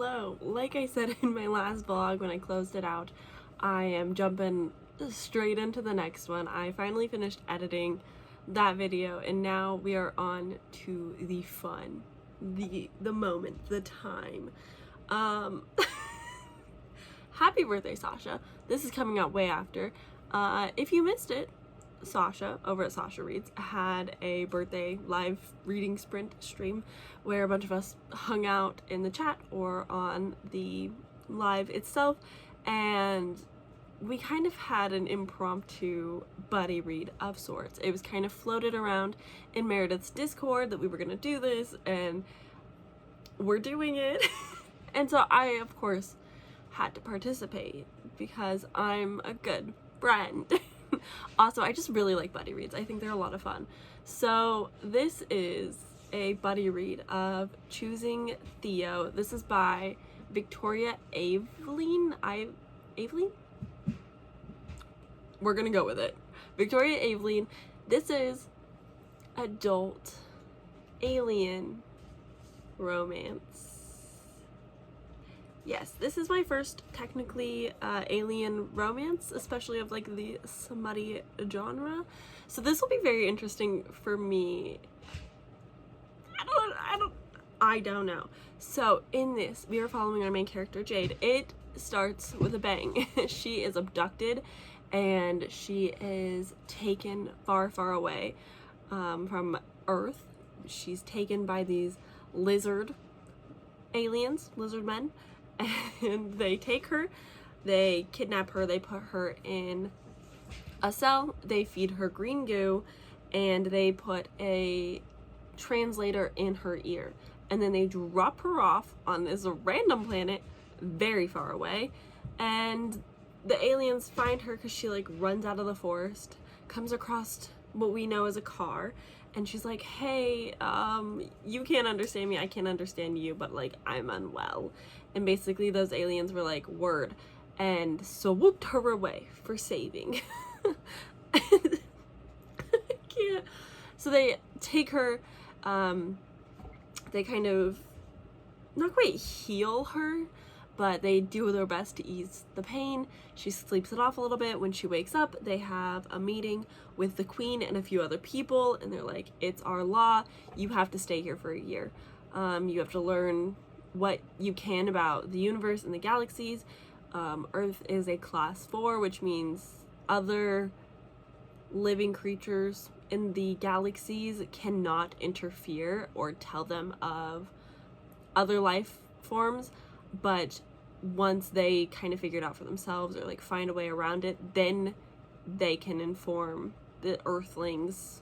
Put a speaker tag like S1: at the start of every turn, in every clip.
S1: Hello. Like I said in my last vlog when I closed it out, I am jumping straight into the next one. I finally finished editing that video and now we are on to the fun, the moment, the time. Happy birthday, Sasha. This is coming out way after. If you missed it, Sasha over at Sasha Reads had a birthday live reading sprint stream where a bunch of us hung out in the chat or on the live itself, and we kind of had an impromptu buddy read of sorts. It was kind of floated around in Meredith's Discord that we were gonna do this, and we're doing it. And so I, of course, had to participate because I'm a good friend. Also, I just really like buddy reads. I think they're a lot of fun. So this is a buddy read of Choosing Theo. This is by Victoria Aveline. Aveline? We're gonna go with it. Victoria Aveline. This is adult alien romance. Yes, this is my first technically alien romance, especially of like the smutty genre. So this will be very interesting for me. I don't know. So in this, we are following our main character, Jade. It starts with a bang. She is abducted and she is taken far, far away from Earth. She's taken by these lizard aliens, lizard men. And they take her, they kidnap her, they put her in a cell, they feed her green goo, and they put a translator in her ear. And then they drop her off on this random planet very far away, and the aliens find her because she like runs out of the forest, comes across what we know as a car, and she's like, hey, you can't understand me, I can't understand you, but like I'm unwell. And basically those aliens were like, word, and so whooped her away for saving. I can't. So they take her, they kind of not quite heal her, but they do their best to ease the pain. She sleeps it off a little bit. When she wakes up, they have a meeting with the queen and a few other people, and they're like, it's our law, you have to stay here for a year. You have to learn what you can about the universe and the galaxies. Earth is a class 4, which means other living creatures in the galaxies cannot interfere or tell them of other life forms, but once they kind of figure it out for themselves or like find a way around it, then they can inform the Earthlings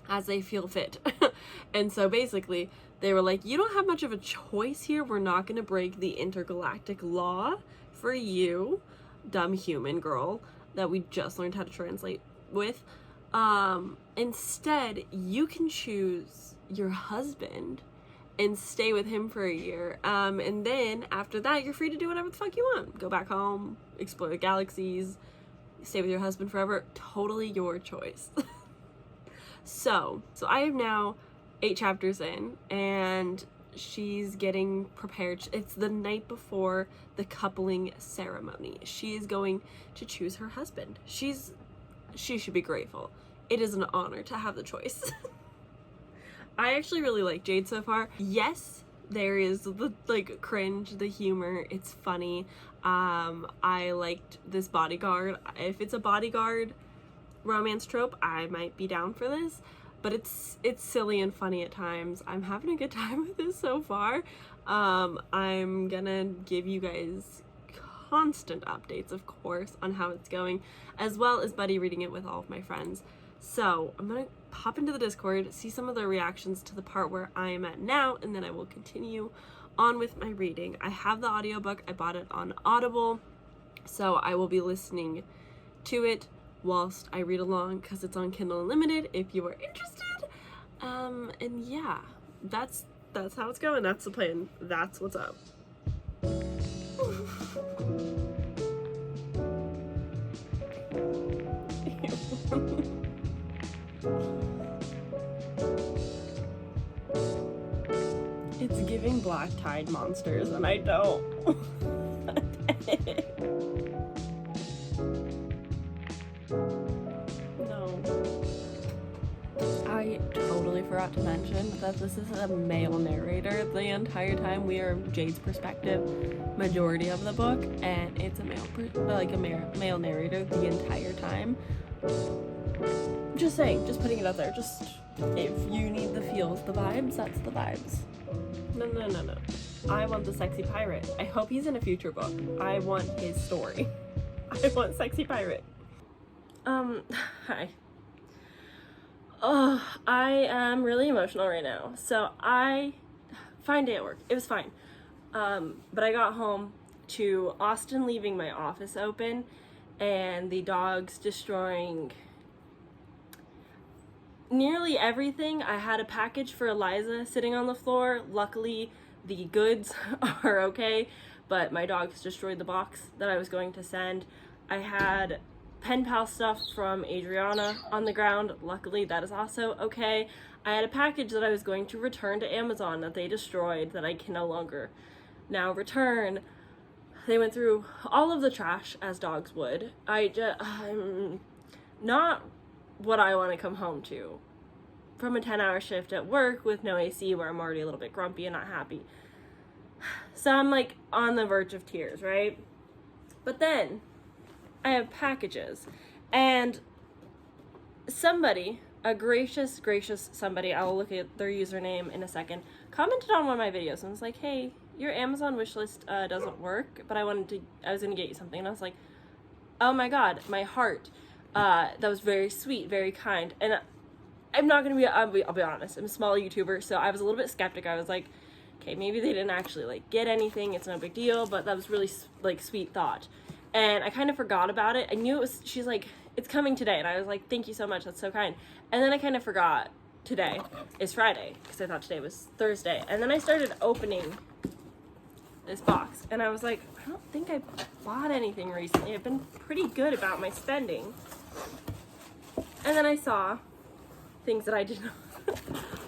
S1: as they feel fit. And so basically they were like, you don't have much of a choice here, we're not going to break the intergalactic law for you, dumb human girl that we just learned how to translate with. Instead, you can choose your husband and stay with him for a year, and then after that you're free to do whatever the fuck you want. Go back home, explore the galaxies, stay with your husband forever. Totally your choice. So I am now 8 chapters in, and she's getting prepared. It's the night before the coupling ceremony. She is going to choose her husband. She should be grateful. It is an honor to have the choice. I actually really like Jade so far. Yes, there is the like cringe, the humor, it's funny. I liked this bodyguard. If it's a bodyguard romance trope, I might be down for this, but it's silly and funny at times. I'm having a good time with this so far. I'm gonna give you guys constant updates, of course, on how it's going, as well as buddy reading it with all of my friends. So I'm gonna pop into the Discord, see some of the reactions to the part where I am at now, and then I will continue on with my reading. I have the audiobook, I bought it on Audible, so I will be listening to it whilst I read along because it's on Kindle Unlimited if you are interested. And yeah, that's how it's going. That's the plan. That's what's up. It's giving black tide monsters, and I don't. No. I totally forgot to mention that this is a male narrator the entire time. We are Jade's perspective majority of the book, and it's a male narrator the entire time. Just saying, just putting it out there. Just if you need the feels, the vibes, that's the vibes. No. I want the sexy pirate. I hope he's in a future book. I want his story. I want sexy pirate. Hi. Oh, I am really emotional right now. So fine day at work. It was fine. But I got home to Austin leaving my office open and the dogs destroying nearly everything. I had a package for Eliza sitting on the floor. Luckily, the goods are okay, but my dogs destroyed the box that I was going to send. I had pen pal stuff from Adriana on the ground. Luckily, that is also okay. I had a package that I was going to return to Amazon that they destroyed that I can no longer now return. They went through all of the trash as dogs would. I'm not what I want to come home to from a 10-hour shift at work with no AC, where I'm already a little bit grumpy and not happy. So I'm like on the verge of tears, right? But then I have packages, and somebody, a gracious somebody, I'll look at their username in a second, commented on one of my videos and was like, hey, your Amazon wishlist doesn't work, but I was gonna get you something. And I was like, oh my god, my heart. That was very sweet, very kind. And I'm not gonna I'll be honest, I'm a small YouTuber, so I was a little bit skeptic. I was like, okay, maybe they didn't actually like get anything, it's no big deal, but that was really like sweet thought. And I kind of forgot about it. I knew it was, she's like, it's coming today. And I was like, thank you so much, that's so kind. And then I kind of forgot today is Friday, because I thought today was Thursday. And then I started opening this box, and I was like, I don't think I bought anything recently. I've been pretty good about my spending. And then I saw things that I did not,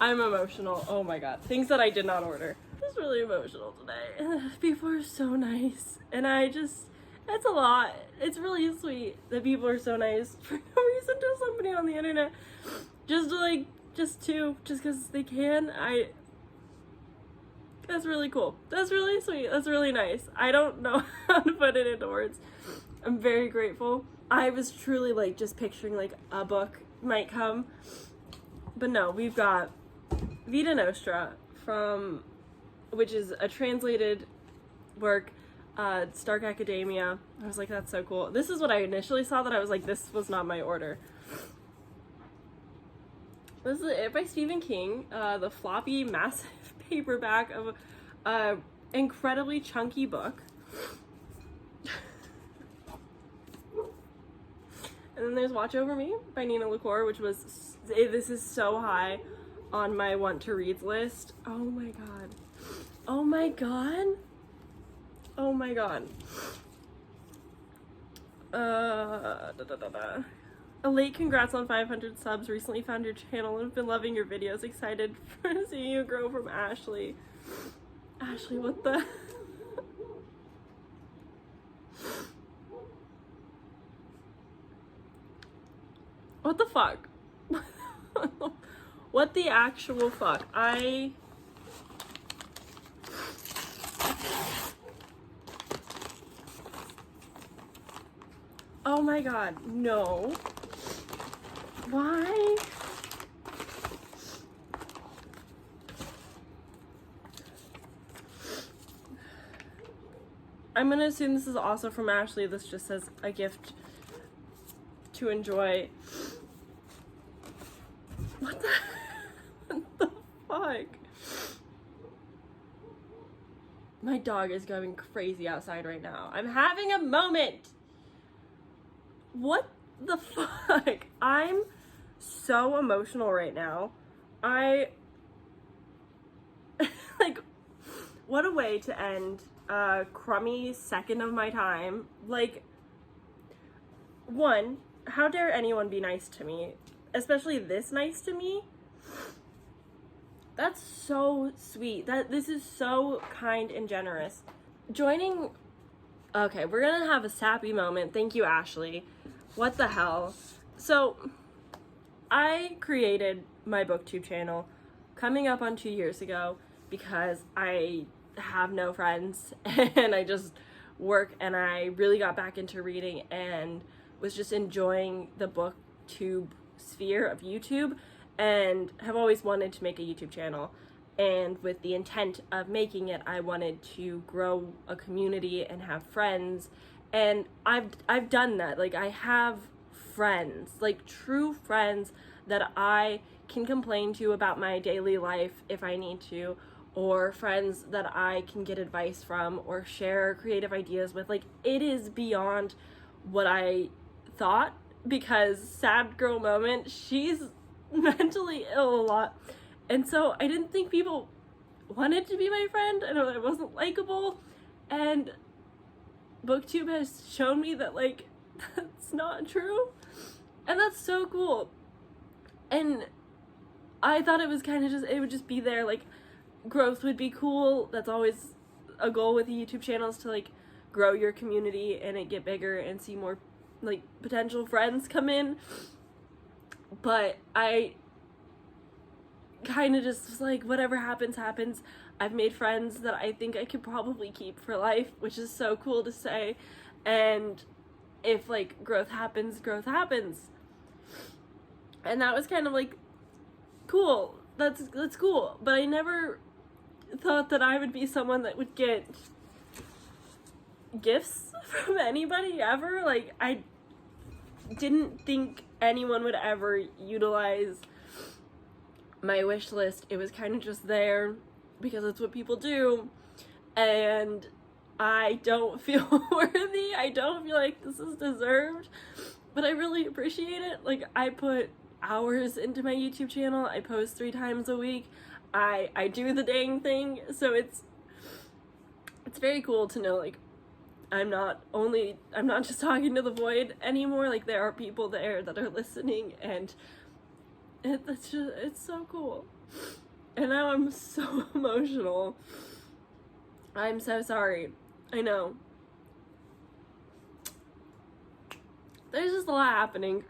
S1: I'm emotional, oh my god, things that I did not order. I was really emotional today. People are so nice, and it's a lot. It's really sweet that people are so nice for no reason to somebody on the internet. Just because they can. That's really cool. That's really sweet. That's really nice. I don't know how to put it into words. I'm very grateful. I was truly like just picturing like a book might come. But no, we've got Vita Nostra which is a translated work, Stark Academia. I was like, that's so cool. This is what I initially saw that I was like, this was not my order. This is it by Stephen King, the floppy, massive paperback of an incredibly chunky book. And then there's Watch Over Me by Nina LaCour, which was, this is so high on my want to reads list. Oh my god. Oh my god. Oh my god. A late congrats on 500 subs. Recently found your channel and have been loving your videos. Excited for seeing you grow from Ashley. Ashley, what the? What the fuck? What the actual fuck? Oh my god, no. Why? I'm gonna assume this is also from Ashley. This just says a gift to enjoy. What the fuck? My dog is going crazy outside right now. I'm having a moment. What the fuck? I'm so emotional right now. Like, what a way to end a crummy second of my time. Like, one, how dare anyone be nice to me? Especially this nice to me? That's so sweet. This is so kind and generous. Joining... Okay, we're gonna have a sappy moment. Thank you, Ashley. What the hell? So, I created my booktube channel coming up on 2 years ago because I have no friends and I just work, and I really got back into reading and was just enjoying the booktube sphere of YouTube, and have always wanted to make a YouTube channel. And with the intent of making it, I wanted to grow a community and have friends, and I've done that. Like, I have friends, like true friends that I can complain to about my daily life if I need to, or friends that I can get advice from or share creative ideas with. Like, it is beyond what I thought, because sad girl moment, she's mentally ill a lot. And so I didn't think people wanted to be my friend, and I wasn't likable. And booktube has shown me that, like, that's not true. And that's so cool. And I thought it was kind of just, it would just be there, like, growth would be cool. That's always a goal with the YouTube channels, to, like, grow your community and it get bigger and see more, like, potential friends come in. But I kind of just was like, whatever happens, happens. I've made friends that I think I could probably keep for life, which is so cool to say. And if, like, growth happens, growth happens. And that was kind of like, cool, that's cool. But I never thought that I would be someone that would get gifts from anybody ever. Like, I didn't think anyone would ever utilize my wish list. It was kind of just there because it's what people do, and I don't feel worthy. I don't feel like this is deserved, but I really appreciate it. Like, I put hours into my YouTube channel. I post 3 times a week. I do the dang thing. So it's very cool to know, like, I'm not just talking to the void anymore. Like, there are people there that are listening, and it's so cool. And now I'm so emotional. I'm so sorry. I know. There's just a lot happening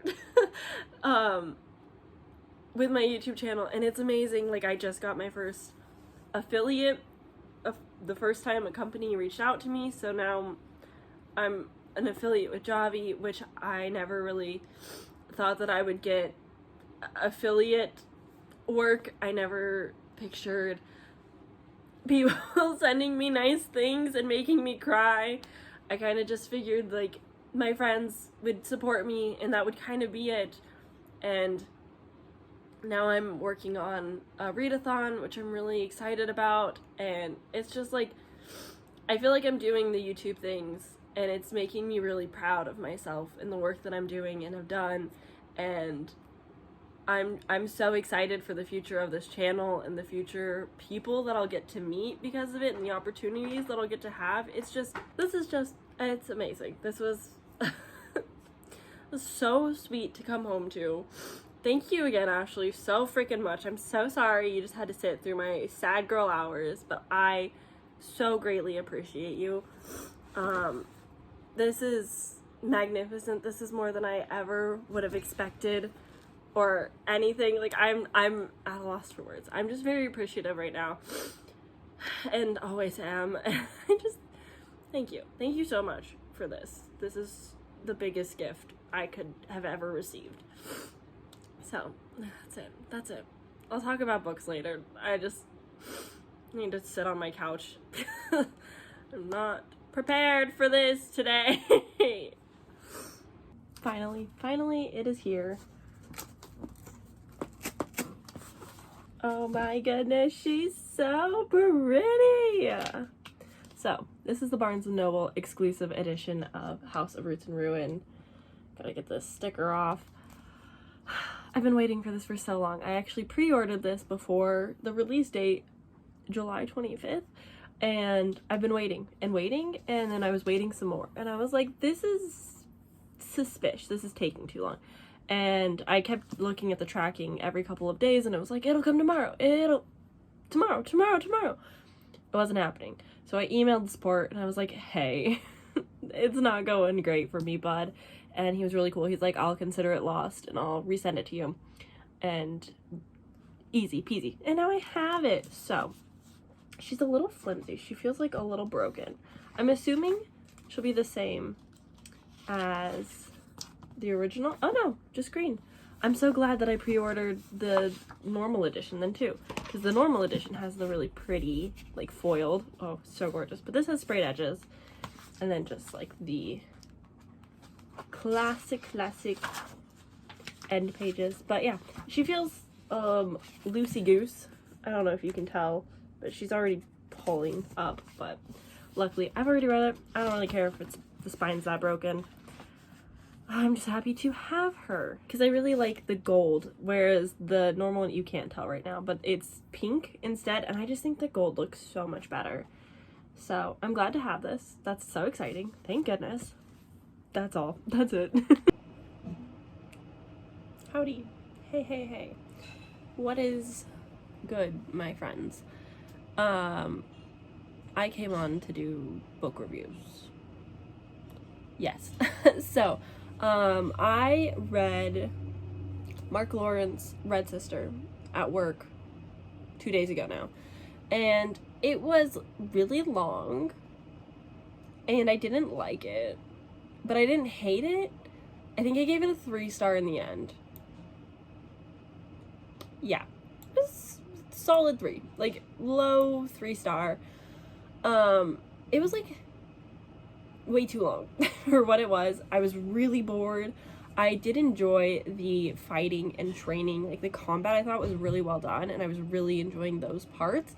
S1: with my YouTube channel, and it's amazing. Like, I just got my first affiliate the first time a company reached out to me, so now I'm an affiliate with Javi, which I never really thought that I would get affiliate work. I never pictured people sending me nice things and making me cry. I kind of just figured, like, my friends would support me and that would kind of be it. And now I'm working on a readathon, which I'm really excited about, and it's just like, I feel like I'm doing the YouTube things, and it's making me really proud of myself and the work that I'm doing and have done. And I'm so excited for the future of this channel and the future people that I'll get to meet because of it, and the opportunities that I'll get to have. It's amazing. This was so sweet to come home to. Thank you again, Ashley, so freaking much. I'm so sorry you just had to sit through my sad girl hours, but I so greatly appreciate you. This is magnificent. This is more than I ever would have expected or anything. Like, I'm at a loss for words. I'm just very appreciative right now, and always am. Thank you. Thank you so much for this. This is the biggest gift I could have ever received. So, that's it. I'll talk about books later. I just need to sit on my couch. I'm not prepared for this today. Finally, it is here. Oh my goodness, she's so pretty! So, this is the Barnes & Noble exclusive edition of House of Roots and Ruin. Gotta get this sticker off. I've been waiting for this for so long. I actually pre-ordered this before the release date, July 25th, and I've been waiting, and then I was waiting some more, and I was like, this is suspicious. This is taking too long. And I kept looking at the tracking every couple of days, and it was like, it'll come tomorrow. tomorrow. It wasn't happening. So I emailed support and I was like, hey, it's not going great for me, bud. And he was really cool. He's like, I'll consider it lost and I'll resend it to you. And easy peasy. And now I have it. So she's a little flimsy. She feels like a little broken. I'm assuming she'll be the same as the original. Oh no, just green. I'm so glad that I pre-ordered the normal edition then too, because the normal edition has the really pretty, like, foiled, oh, so gorgeous, but this has sprayed edges, and then just like the classic end pages. But yeah, she feels loosey goose. I don't know if you can tell, but she's already pulling up, but luckily I've already read it. I don't really care if it's the spine's that broken. I'm just happy to have her because I really like the gold, whereas the normal one you can't tell right now, but it's pink instead, and I just think the gold looks so much better. So I'm glad to have this. That's so exciting. Thank goodness. That's all. That's it. Howdy. Hey. What is good, my friends? I came on to do book reviews. Yes. So, I read Mark Lawrence's Red Sister at work 2 days ago now, and it was really long, and I didn't like it, but I didn't hate it. I think I gave it a 3-star in the end. Yeah, it was solid 3, like low 3-star. It was like way too long for what it was. I was really bored. I did enjoy the fighting and training, like the combat I thought was really well done, and I was really enjoying those parts,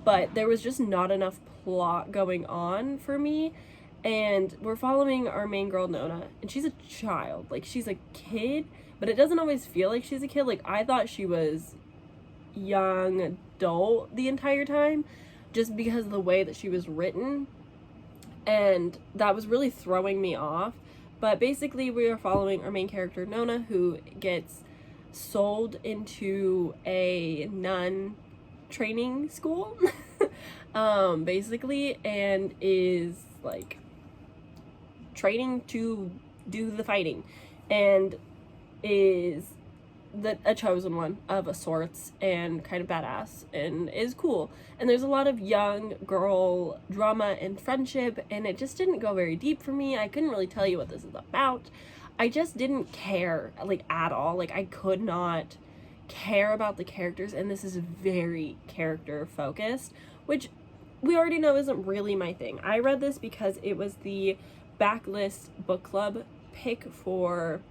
S1: but there was just not enough plot going on for me. And we're following our main girl, Nona, and she's a child, like she's a kid, but it doesn't always feel like she's a kid. Like, I thought she was young adult the entire time just because of the way that she was written, and that was really throwing me off. But basically we are following our main character, Nona, who gets sold into a nun training school basically, and is like training to do the fighting, and is a chosen one of a sorts, and kind of badass, and is cool. And there's a lot of young girl drama and friendship, and it just didn't go very deep for me. I couldn't really tell you what this is about. I just didn't care, like, at all. Like, I could not care about the characters, and this is very character focused, which we already know isn't really my thing. I read this because it was the backlist book club pick for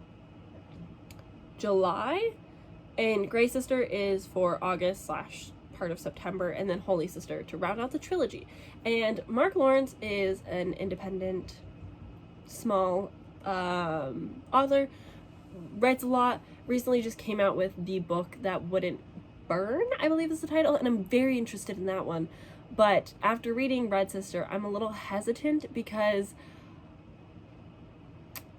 S1: July, and Grey Sister is for August / part of September, and then Holy Sister to round out the trilogy. And Mark Lawrence is an independent, small author, writes a lot, recently just came out with the book That Wouldn't Burn, I believe is the title, and I'm very interested in that one. But after reading Red Sister, I'm a little hesitant because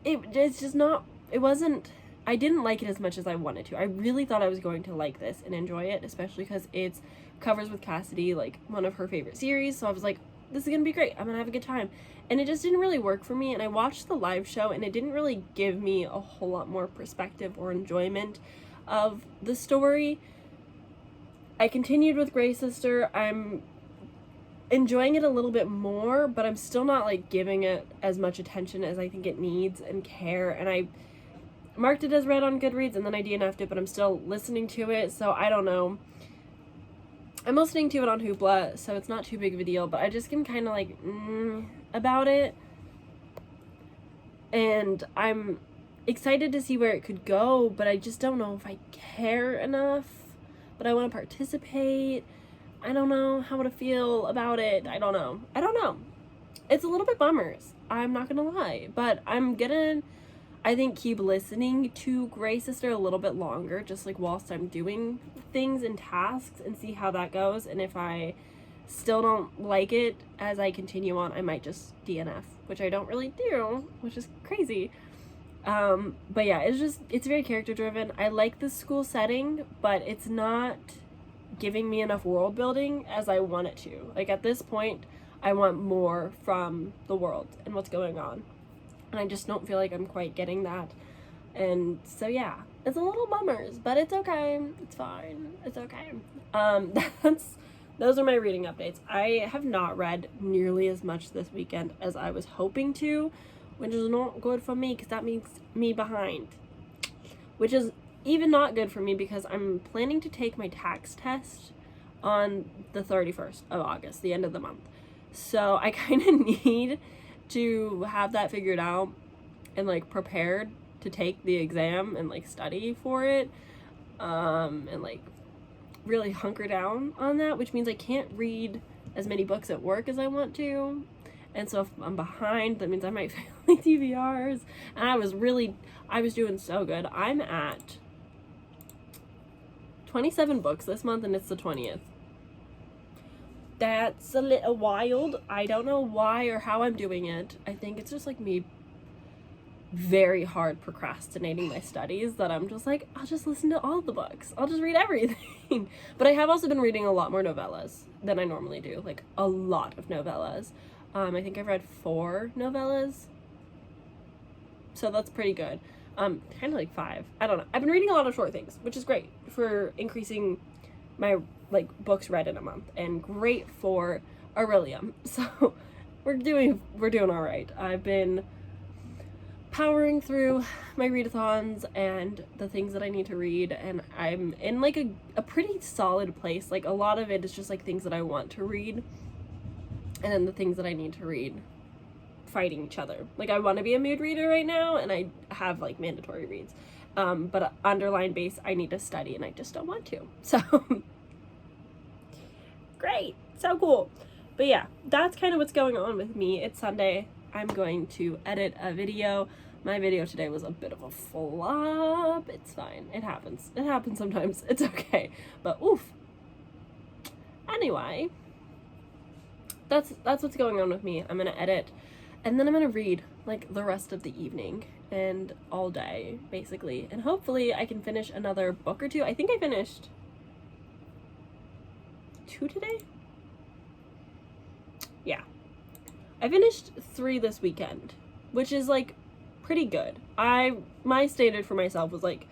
S1: it's just not, it wasn't, I didn't like it as much as I wanted to. I really thought I was going to like this and enjoy it, especially because it's covers with Cassidy, like one of her favorite series. So I was like, this is gonna be great. I'm gonna have a good time. And it just didn't really work for me. And I watched the live show, and it didn't really give me a whole lot more perspective or enjoyment of the story. I continued with Grey Sister. I'm enjoying it a little bit more, but I'm still not like giving it as much attention as I think it needs and care. And I marked it as read on Goodreads, and then I DNF'd it, but I'm still listening to it, so I don't know. I'm listening to it on Hoopla, so it's not too big of a deal, but I just can kind of like about it, and I'm excited to see where it could go, but I just don't know if I care enough, but I want to participate. I don't know how to feel about it. I don't know. It's a little bit bummers, I'm not gonna lie, but I'm gonna, I think, keep listening to Grey Sister a little bit longer, just like whilst I'm doing things and tasks, and see how that goes. And if I still don't like it as I continue on, I might just DNF, which I don't really do, which is crazy. But yeah, it's very character driven. I like the school setting, but it's not giving me enough world building as I want it to. Like, at this point, I want more from the world and what's going on. And I just don't feel like I'm quite getting that. And so, yeah, it's a little bummers, but it's okay. It's fine. It's okay. Those are my reading updates. I have not read nearly as much this weekend as I was hoping to, which is not good for me because that means me behind. Which is even not good for me because I'm planning to take my tax test on the 31st of August, the end of the month. So I kind of need to have that figured out and like prepared to take the exam and like study for it, and like really hunker down on that, which means I can't read as many books at work as I want to. And so if I'm behind, that means I might fail my TBRs. And I was doing so good. I'm at 27 books this month, and it's the 20th. That's a little wild. I don't know why or how I'm doing it. I think it's just like me very hard procrastinating my studies, that I'm just like, I'll just listen to all the books. I'll just read everything. But I have also been reading a lot more novellas than I normally do. Like, a lot of novellas. I think I've read 4 novellas. So that's pretty good. Kind of like 5. I don't know. I've been reading a lot of short things, which is great for increasing my, like, books read in a month. And great for Aurelium. So we're doing all right. I've been powering through my readathons and the things that I need to read, and I'm in like a pretty solid place. Like, a lot of it is just like things that I want to read, and then the things that I need to read fighting each other. Like, I want to be a mood reader right now, and I have like mandatory reads, but underline base I need to study, and I just don't want to. So great, so cool. But yeah, that's kind of what's going on with me. It's Sunday. I'm going to edit a video. My video today was a bit of a flop. It's fine. It happens. It happens sometimes. It's okay. But oof. Anyway, that's what's going on with me. I'm gonna edit, and then I'm gonna read like the rest of the evening and all day, basically. And hopefully I can finish another book or 2. I think I finished 2 today? Yeah. I finished 3 this weekend, which is like pretty good. My standard for myself was like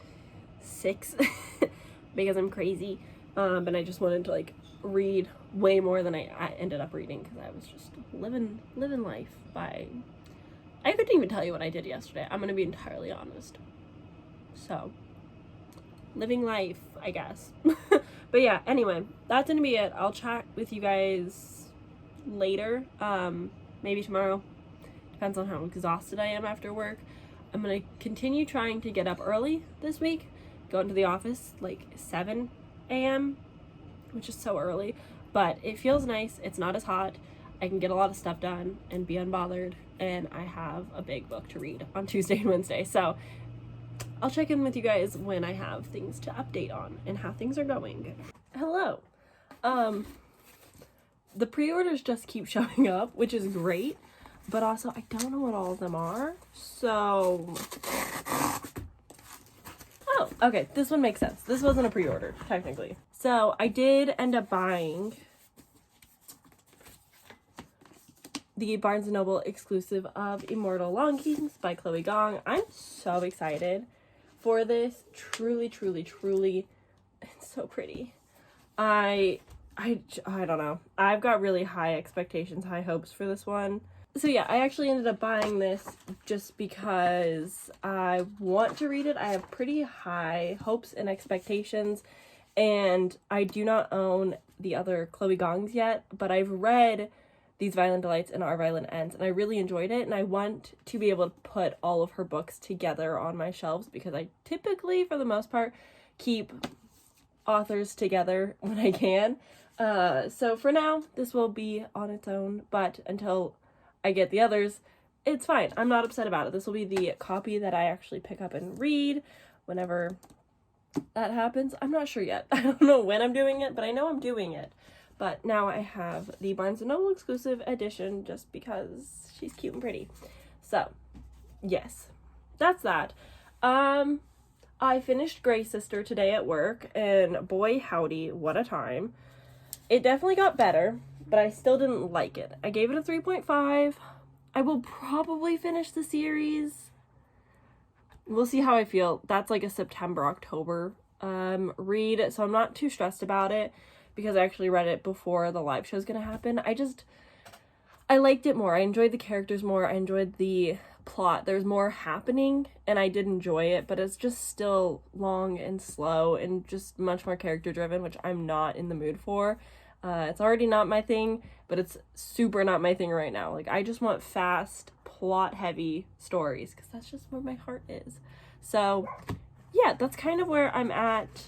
S1: 6 because I'm crazy, and I just wanted to like read way more than I ended up reading because I was just living life by. I couldn't even tell you what I did yesterday. I'm gonna be entirely honest. So, living life, I guess. But yeah, anyway, that's gonna be it. I'll chat with you guys later. Maybe tomorrow. Depends on how exhausted I am after work. I'm gonna continue trying to get up early this week. Go into the office like 7 a.m., which is so early. But it feels nice. It's not as hot. I can get a lot of stuff done and be unbothered. And I have a big book to read on Tuesday and Wednesday. So I'll check in with you guys when I have things to update on and how things are going. Hello. The pre-orders just keep showing up, which is great, but also I don't know what all of them are, so... Oh, okay, this one makes sense. This wasn't a pre-order, technically. So I did end up buying the Barnes & Noble exclusive of Immortal Longings by Chloe Gong. I'm so excited for this. Truly, truly, truly, it's so pretty. I don't know. I've got really high expectations, high hopes for this one. So yeah, I actually ended up buying this just because I want to read it. I have pretty high hopes and expectations, and I do not own the other Chloe Gongs yet, but I've read These Violent Delights and Our Violent Ends, and I really enjoyed it, and I want to be able to put all of her books together on my shelves because I typically, for the most part, keep authors together when I can. So for now, this will be on its own, but until I get the others, it's fine. I'm not upset about it. This will be the copy that I actually pick up and read whenever that happens. I'm not sure yet. I don't know when I'm doing it, but I know I'm doing it. But now I have the Barnes & Noble exclusive edition just because she's cute and pretty. So, yes, that's that. I finished Grey Sister today at work, and boy howdy, what a time. It definitely got better, but I still didn't like it. I gave it a 3.5. I will probably finish the series. We'll see how I feel. That's like a September, October read, so I'm not too stressed about it because I actually read it before the live show is going to happen. I liked it more. I enjoyed the characters more. I enjoyed the plot. There's more happening, and I did enjoy it, but it's just still long and slow and just much more character driven, which I'm not in the mood for. It's already not my thing, but it's super not my thing right now. Like, I just want fast, plot-heavy stories, because that's just where my heart is. So, yeah, that's kind of where I'm at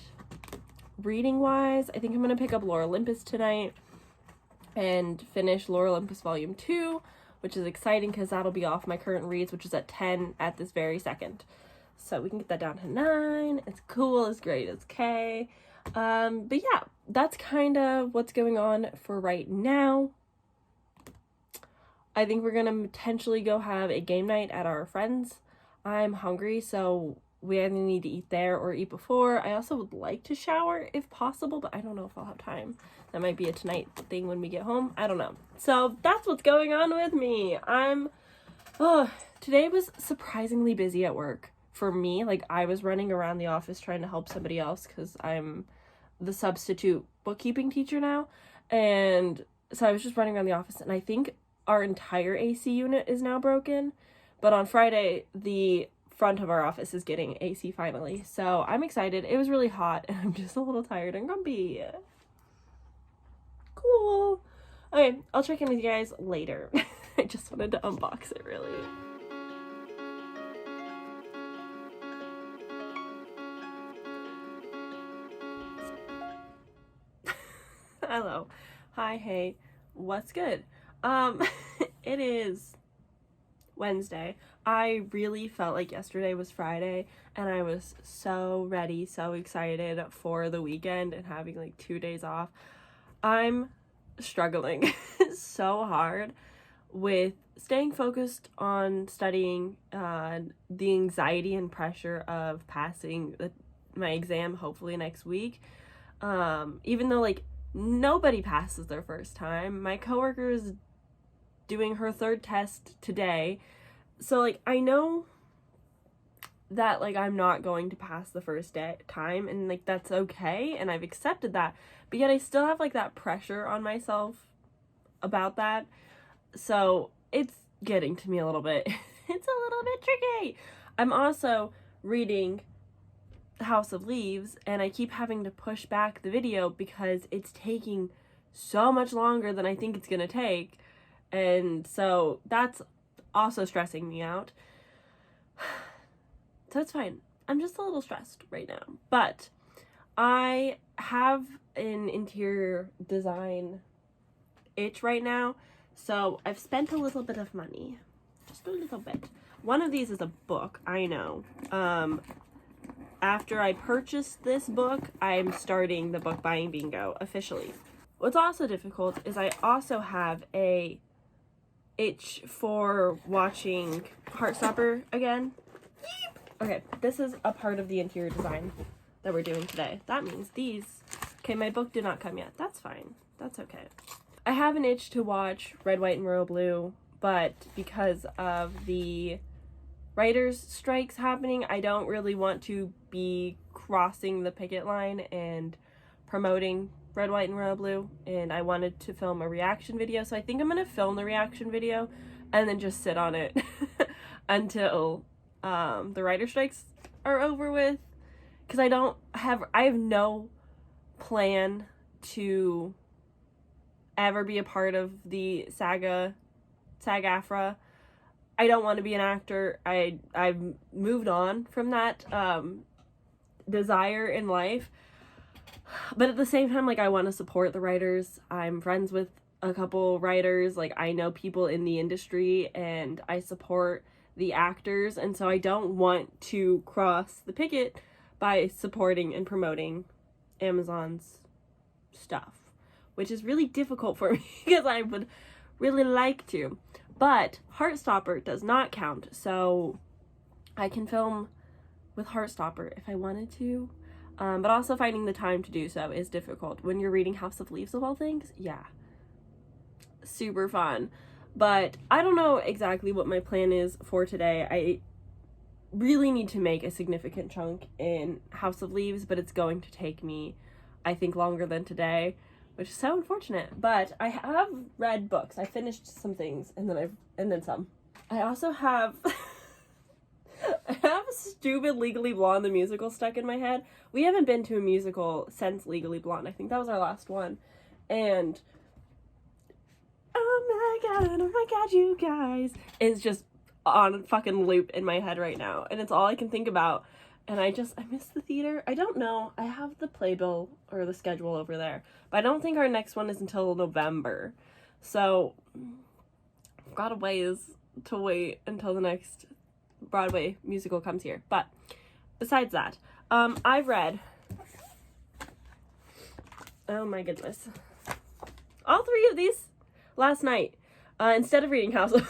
S1: reading-wise. I think I'm going to pick up Lore Olympus tonight and finish Lore Olympus Volume 2, which is exciting because that'll be off my current reads, which is at 10 at this very second. So we can get that down to 9. It's cool, it's great, it's K. But yeah, that's kind of what's going on for right now. I think we're gonna potentially go have a game night at our friends. I'm hungry, so we either need to eat there or eat before. I also would like to shower if possible, but I don't know if I'll have time. That might be a tonight thing when we get home. I don't know. So that's what's going on with me. Today was surprisingly busy at work for me. Like, I was running around the office trying to help somebody else because I'm the substitute bookkeeping teacher now. And so I was just running around the office, and I think our entire AC unit is now broken. But on Friday, the front of our office is getting AC finally. So I'm excited. It was really hot, and I'm just a little tired and grumpy. Cool. Okay, I'll check in with you guys later. I just wanted to unbox it, really. Hello. Hi, hey. What's good? It is Wednesday. I really felt like yesterday was Friday, and I was so ready, so excited for the weekend and having like 2 days off. I'm struggling so hard with staying focused on studying, the anxiety and pressure of passing my exam hopefully next week. Even though like nobody passes their first time. My coworker is doing her third test today. So like I know that like I'm not going to pass the first time, and like that's okay, and I've accepted that, but yet I still have like that pressure on myself about that. So it's getting to me a little bit. It's a little bit tricky. I'm also reading House of Leaves, and I keep having to push back the video because it's taking so much longer than I think it's gonna take, and so that's also stressing me out. So it's fine. I'm just a little stressed right now, but I have an interior design itch right now, so I've spent a little bit of money, just a little bit. One of these is a book, I know. After I purchased this book, I'm starting the book buying bingo officially. What's also difficult is I also have a itch for watching Heartstopper again. Okay, this is a part of the interior design that we're doing today. That means these... Okay, my book did not come yet. That's fine. That's okay. I have an itch to watch Red, White, and Royal Blue, but because of the writers' strikes happening, I don't really want to be crossing the picket line and promoting Red, White, and Royal Blue, and I wanted to film a reaction video, so I think I'm gonna film the reaction video and then just sit on it until the writer strikes are over with, because I have no plan to ever be a part of the SAG-AFTRA. I don't want to be an actor. I've moved on from that desire in life. But at the same time, like, I want to support the writers. I'm friends with a couple writers. Like, I know people in the industry, and I support the actors. And so I don't want to cross the picket by supporting and promoting Amazon's stuff, which is really difficult for me because I would really like to. But Heartstopper does not count, so I can film with Heartstopper if I wanted to. But also finding the time to do so is difficult. When you're reading House of Leaves of all things, yeah. Super fun. But I don't know exactly what my plan is for today. I really need to make a significant chunk in House of Leaves, but it's going to take me, I think, longer than today, which is so unfortunate. But I have read books. I finished some things and then some. I also have I have stupid Legally Blonde the musical stuck in my head. We haven't been to a musical since Legally Blonde. I think that was our last one. And oh my god, you guys, is just on fucking loop in my head right now. And it's all I can think about. And I miss the theater. I don't know. I have the playbill or the schedule over there. But I don't think our next one is until November. So, I've got a ways to wait until the next Broadway musical comes here. But, besides that, I've read, oh my goodness, all 3 of these last night. Instead of reading House of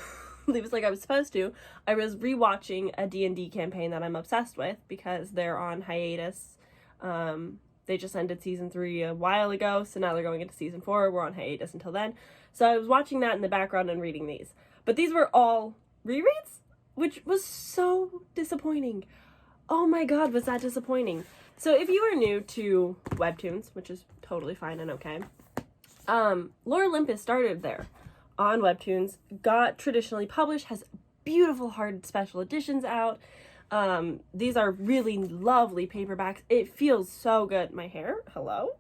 S1: Leaves like I was supposed to, I was rewatching a D&D campaign that I'm obsessed with because they're on hiatus. They just ended season 3 a while ago, so now they're going into season 4. We're on hiatus until then. So I was watching that in the background and reading these. But these were all rereads, which was so disappointing. Oh my god, was that disappointing. So if you are new to webtoons, which is totally fine and okay, Lore Olympus started there on webtoons, got traditionally published, has beautiful hard special editions out. These are really lovely paperbacks. It feels so good. My hair, hello.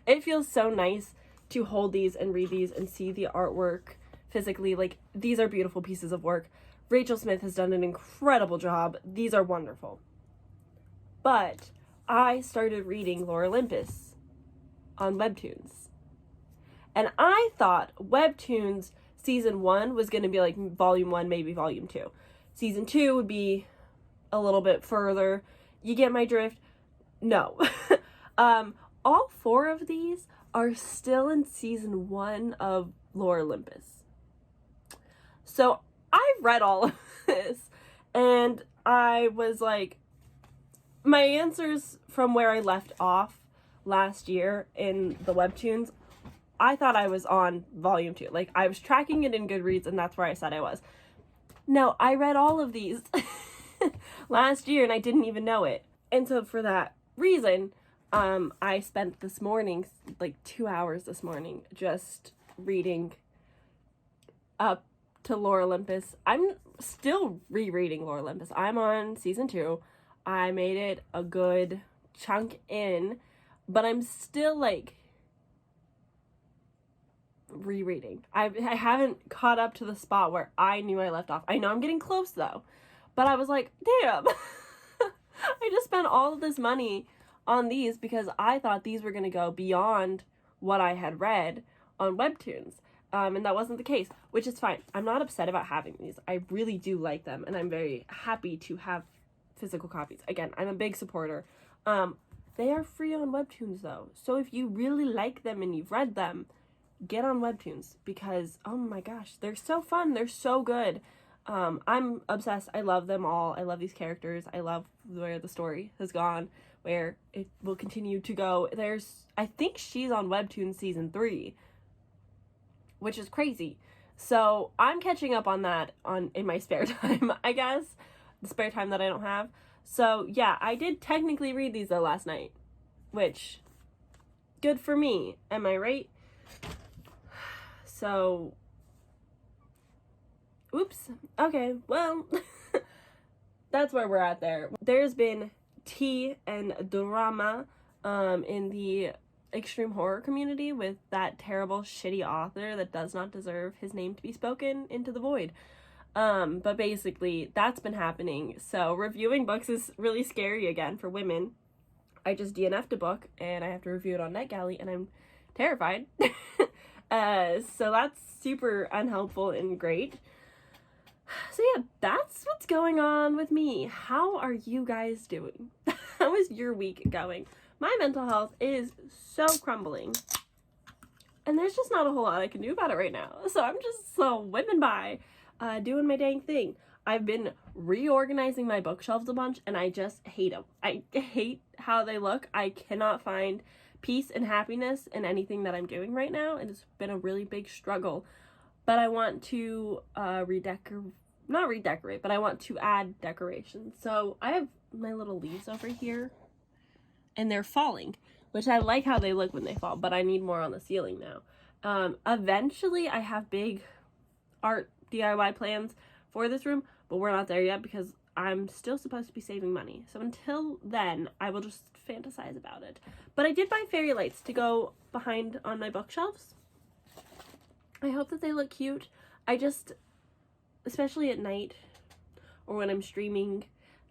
S1: It feels so nice to hold these and read these and see the artwork physically. Like, these are beautiful pieces of work. Rachel Smith has done an incredible job. These are wonderful. But I started reading Lore Olympus on webtoons. And I thought webtoons season 1 was going to be like volume 1, maybe volume 2. Season 2 would be a little bit further. You get my drift? No. All 4 of these are still in season 1 of Lore Olympus. So I've read all of this and I was like, my answers from where I left off last year in the webtoons, I thought I was on volume 2. Like, I was tracking it in Goodreads, and that's where I said I was. No, I read all of these last year, and I didn't even know it. And so for that reason, I spent this morning, like 2 hours this morning, just reading up to Lore Olympus. I'm still rereading Lore Olympus. I'm on season 2. I made it a good chunk in, but I'm still, like, rereading. I haven't caught up to the spot where I knew I left off. I know I'm getting close though, but I was like, damn, I just spent all of this money on these because I thought these were going to go beyond what I had read on webtoons, and that wasn't the case, which is fine. I'm not upset about having these. I really do like them, and I'm very happy to have physical copies. Again, I'm a big supporter. They are free on webtoons though, so if you really like them and you've read them, get on webtoons because, oh my gosh, they're so fun. They're so good. I'm obsessed. I love them all. I love these characters. I love where the story has gone, where it will continue to go. I think she's on webtoon season 3, which is crazy. So I'm catching up on that in my spare time, I guess. The spare time that I don't have. So yeah, I did technically read these though last night, which, good for me. Am I right? So, oops. Okay, well, that's where we're at there. There's been tea and drama in the extreme horror community with that terrible, shitty author that does not deserve his name to be spoken into the void. But basically, that's been happening. So, reviewing books is really scary again for women. I just DNF'd a book, and I have to review it on NetGalley, and I'm terrified. So that's super unhelpful and great. So yeah, that's what's going on with me. How are you guys doing? How is your week going? My mental health is so crumbling, and there's just not a whole lot I can do about it right now. So I'm just so whipping by. doing my dang thing. I've been reorganizing my bookshelves a bunch, and I just hate them. I hate how they look. I cannot find peace and happiness in anything that I'm doing right now, and it's been a really big struggle. But I want to not redecorate, but I want to add decorations. So I have my little leaves over here, and they're falling, which I like how they look when they fall, but I need more on the ceiling now. Eventually I have big art DIY plans for this room, but we're not there yet because I'm still supposed to be saving money. So until then, I will just fantasize about it. But I did buy fairy lights to go behind on my bookshelves. I hope that they look cute. I just, especially at night or when I'm streaming,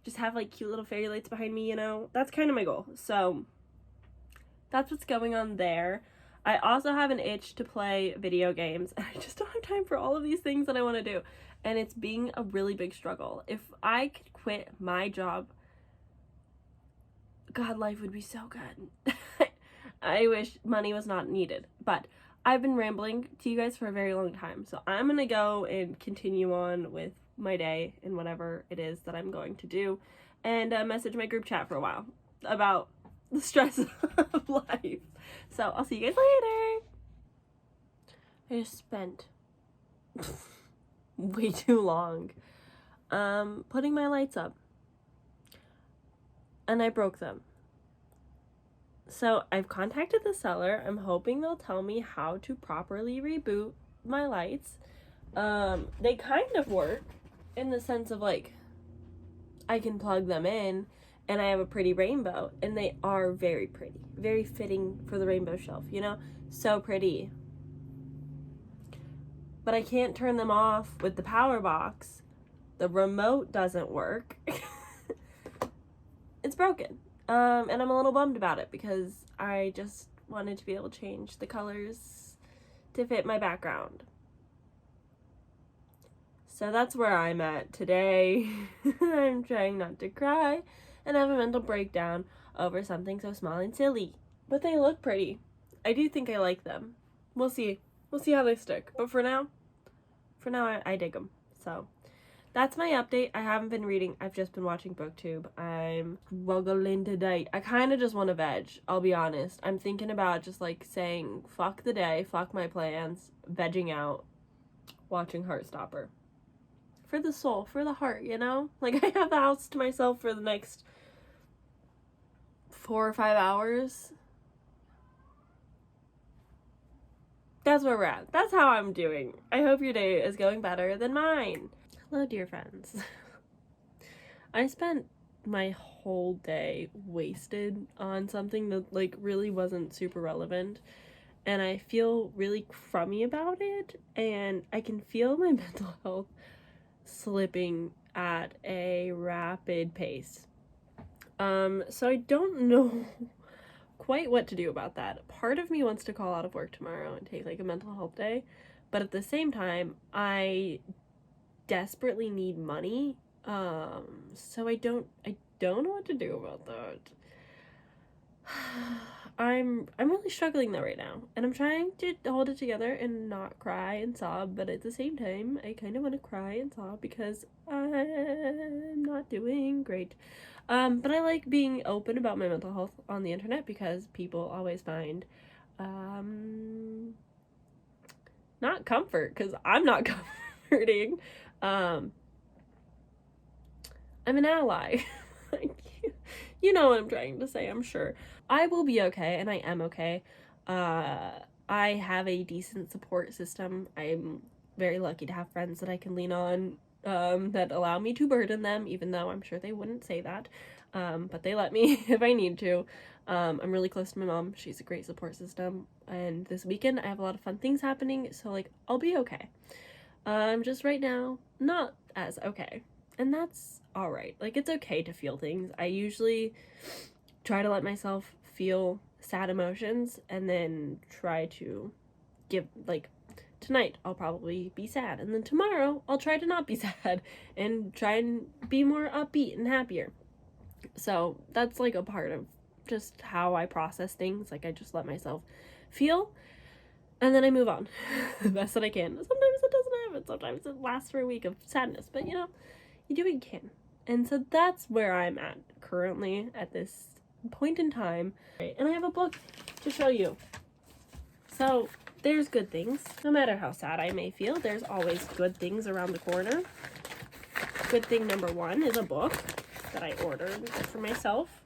S1: just have like cute little fairy lights behind me, you know? That's kind of my goal. So that's what's going on there. I also have an itch to play video games, and I just don't have time for all of these things that I want to do. And it's being a really big struggle. If I could quit my job, God, life would be so good. I wish money was not needed. But I've been rambling to you guys for a very long time. So I'm going to go and continue on with my day and whatever it is that I'm going to do. And message my group chat for a while about the stress of life. So I'll see you guys later. I just spent way too long putting my lights up, and I broke them. So I've contacted the seller. I'm hoping they'll tell me how to properly reboot my lights. They kind of work in the sense of like I can plug them in and I have a pretty rainbow, and they are very pretty, very fitting for the rainbow shelf, you know? So pretty. But I can't turn them off with the power box. The remote doesn't work. It's broken. And I'm a little bummed about it because I just wanted to be able to change the colors to fit my background. So that's where I'm at today. I'm trying not to cry and have a mental breakdown over something so small and silly. But they look pretty. I do think I like them. We'll see. We'll see how they stick. But for now I dig them. So that's my update. I haven't been reading. I've just been watching BookTube. I'm struggling today. I kind of just want to veg, I'll be honest. I'm thinking about just like saying fuck the day, fuck my plans, vegging out, watching Heartstopper. For the soul, for the heart, you know? Like, I have the house to myself for the next 4 or 5 hours. That's where we're at. That's how I'm doing. I hope your day is going better than mine. Hello, dear friends. I spent my whole day wasted on something that, like, really wasn't super relevant. And I feel really crummy about it. And I can feel my mental health slipping at a rapid pace. So I don't know quite what to do about that. Part of me wants to call out of work tomorrow and take like a mental health day, but at the same time, I desperately need money. So I don't know what to do about that. I'm really struggling though right now, and I'm trying to hold it together and not cry and sob, but at the same time I kind of want to cry and sob because I'm not doing great. But I like being open about my mental health on the internet because people always find not comfort, because I'm not comforting. I'm an ally. You know what I'm trying to say, I'm sure. I will be okay, and I am okay. I have a decent support system. I'm very lucky to have friends that I can lean on, that allow me to burden them, even though I'm sure they wouldn't say that. But they let me if I need to. I'm really close to my mom. She's a great support system. And this weekend I have a lot of fun things happening, so like I'll be okay. I'm just right now not as okay. And that's alright. Like, it's okay to feel things. I usually try to let myself feel sad emotions and then try to give, like, tonight I'll probably be sad, and then tomorrow I'll try to not be sad and try and be more upbeat and happier. So that's like a part of just how I process things. Like, I just let myself feel and then I move on the best that I can. Sometimes it doesn't and sometimes it lasts for a week of sadness, but you know, you do what you can. And so that's where I'm at currently at this point in time. And I have a book to show you. So there's good things. No matter how sad I may feel, there's always good things around the corner. Good thing number one is a book that I ordered for myself,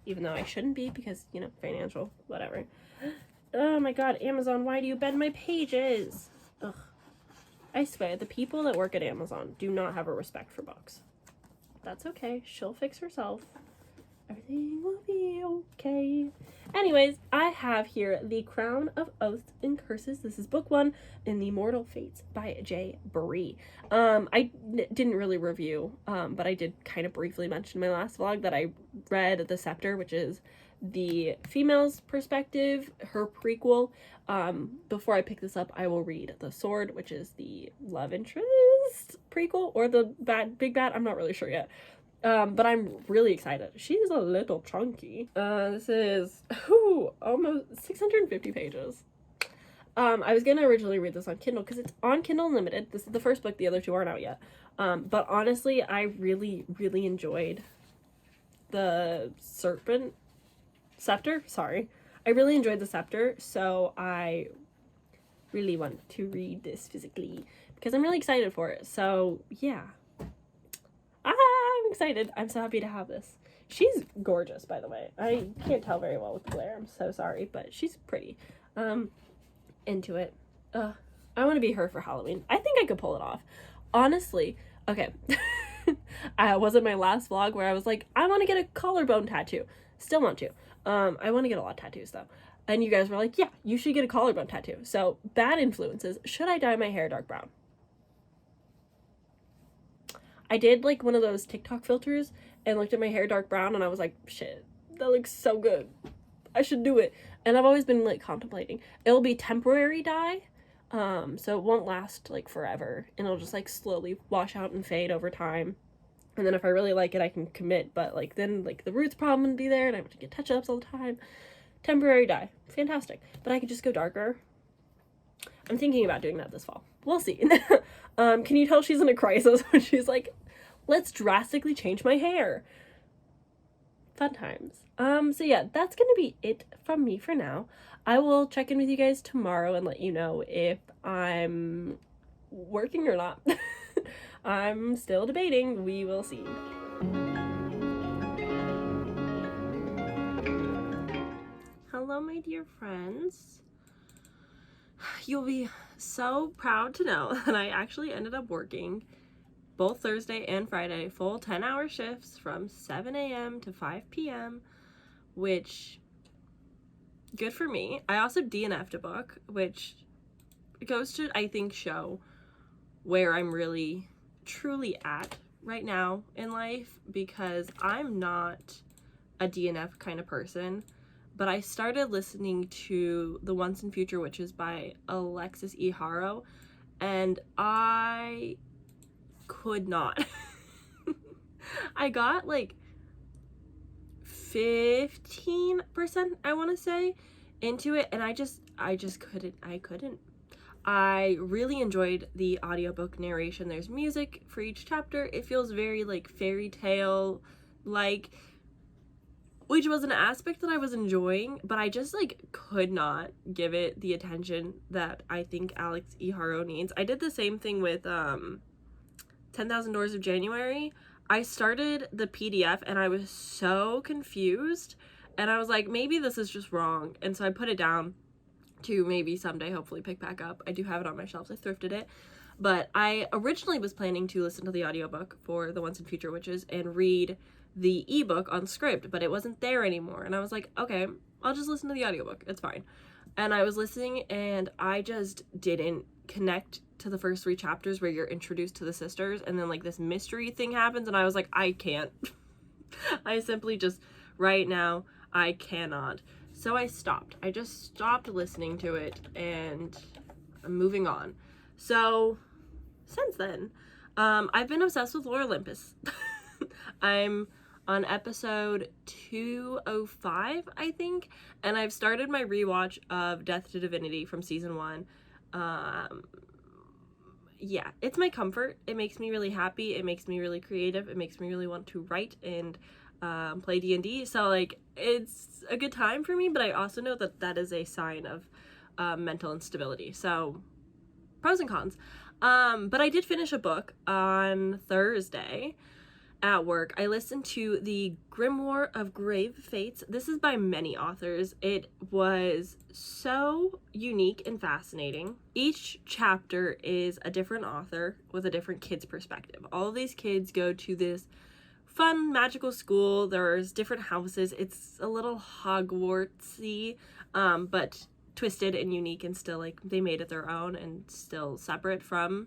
S1: even though I shouldn't be because, you know, financial, whatever. Oh my god, Amazon, why do you bend my pages? Ugh. I swear, the people that work at Amazon do not have a respect for books. That's okay. She'll fix herself. Everything will be okay. Anyways, I have here The Crown of Oaths and Curses. This is book 1 in The Mortal Fates by J. Bree. I didn't really review, but I did kind of briefly mention in my last vlog that I read The Scepter, which is the female's perspective, her prequel. Before I pick this up, I will read The Sword, which is the love interest prequel, or the big bad. I'm not really sure yet. But I'm really excited. She's a little chunky. This is, almost 650 pages. I was gonna originally read this on Kindle because it's on Kindle Unlimited. This is the first book, the other two aren't out yet. But honestly, I really, really enjoyed the Scepter, sorry. I really enjoyed The Scepter, so I really want to read this physically because I'm really excited for it. So, yeah. I'm excited. I'm so happy to have this. She's gorgeous, by the way. I can't tell very well with the glare. I'm so sorry, but she's pretty. Into it. I want to be her for Halloween. I think I could pull it off. Honestly, okay. I was in my last vlog where I was like, I want to get a collarbone tattoo. Still want to. I want to get a lot of tattoos, though. And you guys were like, yeah, you should get a collarbone tattoo. So, bad influences. Should I dye my hair dark brown? I did like one of those TikTok filters and looked at my hair dark brown and I was like, shit, that looks so good. I should do it. And I've always been like contemplating. It'll be temporary dye, so it won't last like forever. And it'll just like slowly wash out and fade over time. And then if I really like it, I can commit. But like then like the roots problem would be there and I have to get touch-ups all the time. Temporary dye. Fantastic. But I could just go darker. I'm thinking about doing that this fall. We'll see. Can you tell she's in a crisis when she's like, let's drastically change my hair? Fun times. So yeah, that's gonna be it from me for now. I will check in with you guys tomorrow and let you know if I'm working or not. I'm still debating. We will see. Hello, my dear friends. You'll be so proud to know that I actually ended up working both Thursday and Friday, full 10-hour shifts from 7 a.m. to 5 p.m., which, good for me. I also DNF'd a book, which goes to, I think, show where I'm really, truly at right now in life, because I'm not a DNF kind of person. But I started listening to The Once and Future Witches by Alexis E. Harrow, and I could not. I got like 15%, I want to say, into it, and I just couldn't. I really enjoyed the audiobook narration. There's music for each chapter. It feels very like fairy tale like, which was an aspect that I was enjoying, but I just like could not give it the attention that I think Alex E. Harrow needs. I did the same thing with 10,000 Doors of January. I started the PDF and I was so confused, and I was like, maybe this is just wrong, and so I put it down to maybe someday hopefully pick back up. I do have it on my shelves. I thrifted it. But I originally was planning to listen to the audiobook for The Once and Future Witches and read the ebook on Scribd, but it wasn't there anymore. And I was like, okay, I'll just listen to the audiobook. It's fine. And I was listening and I just didn't connect to the first 3 chapters where you're introduced to the sisters, and then like this mystery thing happens and I was like, I can't. I simply just, right now, I cannot. So I stopped. I just stopped listening to it and I'm moving on. So since then, I've been obsessed with Lore Olympus. I'm on episode 205, I think, and I've started my rewatch of Death to Divinity from season 1. yeah, it's my comfort. It makes me really happy. It makes me really creative. It makes me really want to write and play D&D. So like, it's a good time for me, but I also know that that is a sign of mental instability. So pros and cons. But I did finish a book on Thursday at work. I listened to The Grimoire of Grave Fates. This is by many authors. It was so unique and fascinating. Each chapter is a different author with a different kid's perspective. All of these kids go to this fun magical school. There's different houses. It's a little Hogwartsy, but twisted and unique, and still like they made it their own and still separate from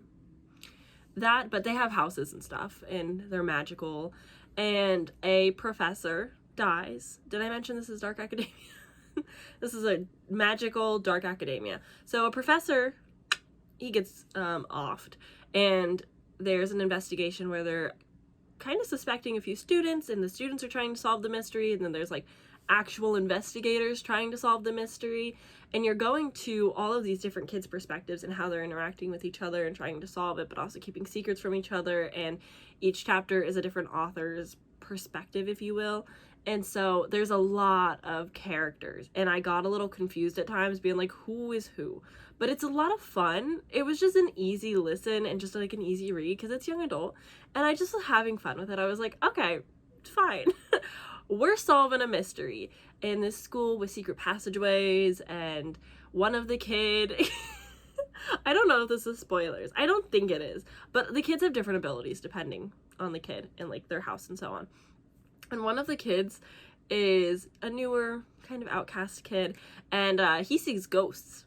S1: that, but they have houses and stuff and they're magical. And a professor dies. Did I mention this is dark academia? This is a magical dark academia. So a professor, he gets offed, and there's an investigation where they're kind of suspecting a few students, and the students are trying to solve the mystery, and then there's like actual investigators trying to solve the mystery, and you're going to all of these different kids' perspectives and how they're interacting with each other and trying to solve it, but also keeping secrets from each other. And each chapter is a different author's perspective, if you will. And so there's a lot of characters, and I got a little confused at times being like, who is who? But it's a lot of fun. It was just an easy listen and just like an easy read because it's young adult, and I just was having fun with it. I was like, okay, fine. We're solving a mystery in this school with secret passageways, and one of the kid I don't know if this is spoilers. I don't think it is, but the kids have different abilities depending on the kid and like their house and so on. And one of the kids is a newer kind of outcast kid, and he sees ghosts.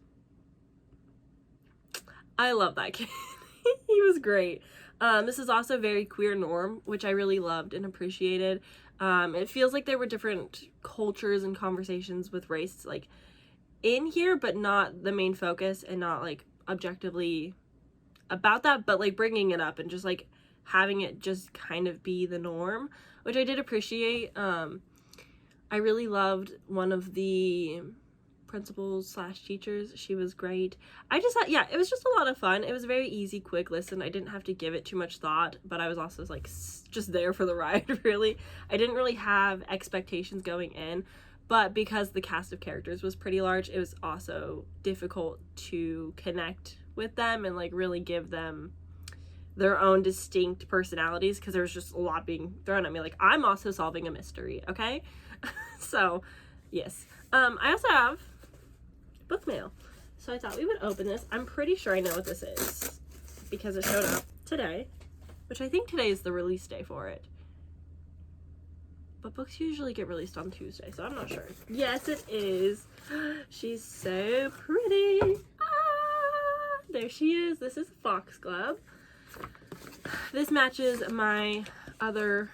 S1: I love that kid. He was great. This is also very queer norm, which I really loved and appreciated. It feels like there were different cultures and conversations with race like in here, but not the main focus, and not like objectively about that, but like bringing it up and just like having it just kind of be the norm, which I did appreciate. I really loved one of the principals / teachers. She was great. I just had, yeah, it was just a lot of fun. It was a very easy, quick listen. I didn't have to give it too much thought, but I was also like just there for the ride, really. I didn't really have expectations going in, but because the cast of characters was pretty large, it was also difficult to connect with them and like really give them their own distinct personalities, because there was just a lot being thrown at me. Like, I'm also solving a mystery, okay? So, yes. I also have book mail. So I thought we would open this. I'm pretty sure I know what this is because it showed up today, which I think today is the release day for it. But books usually get released on Tuesday, so I'm not sure. Yes, it is. She's so pretty. Ah, there she is. This is Foxglove. This matches my other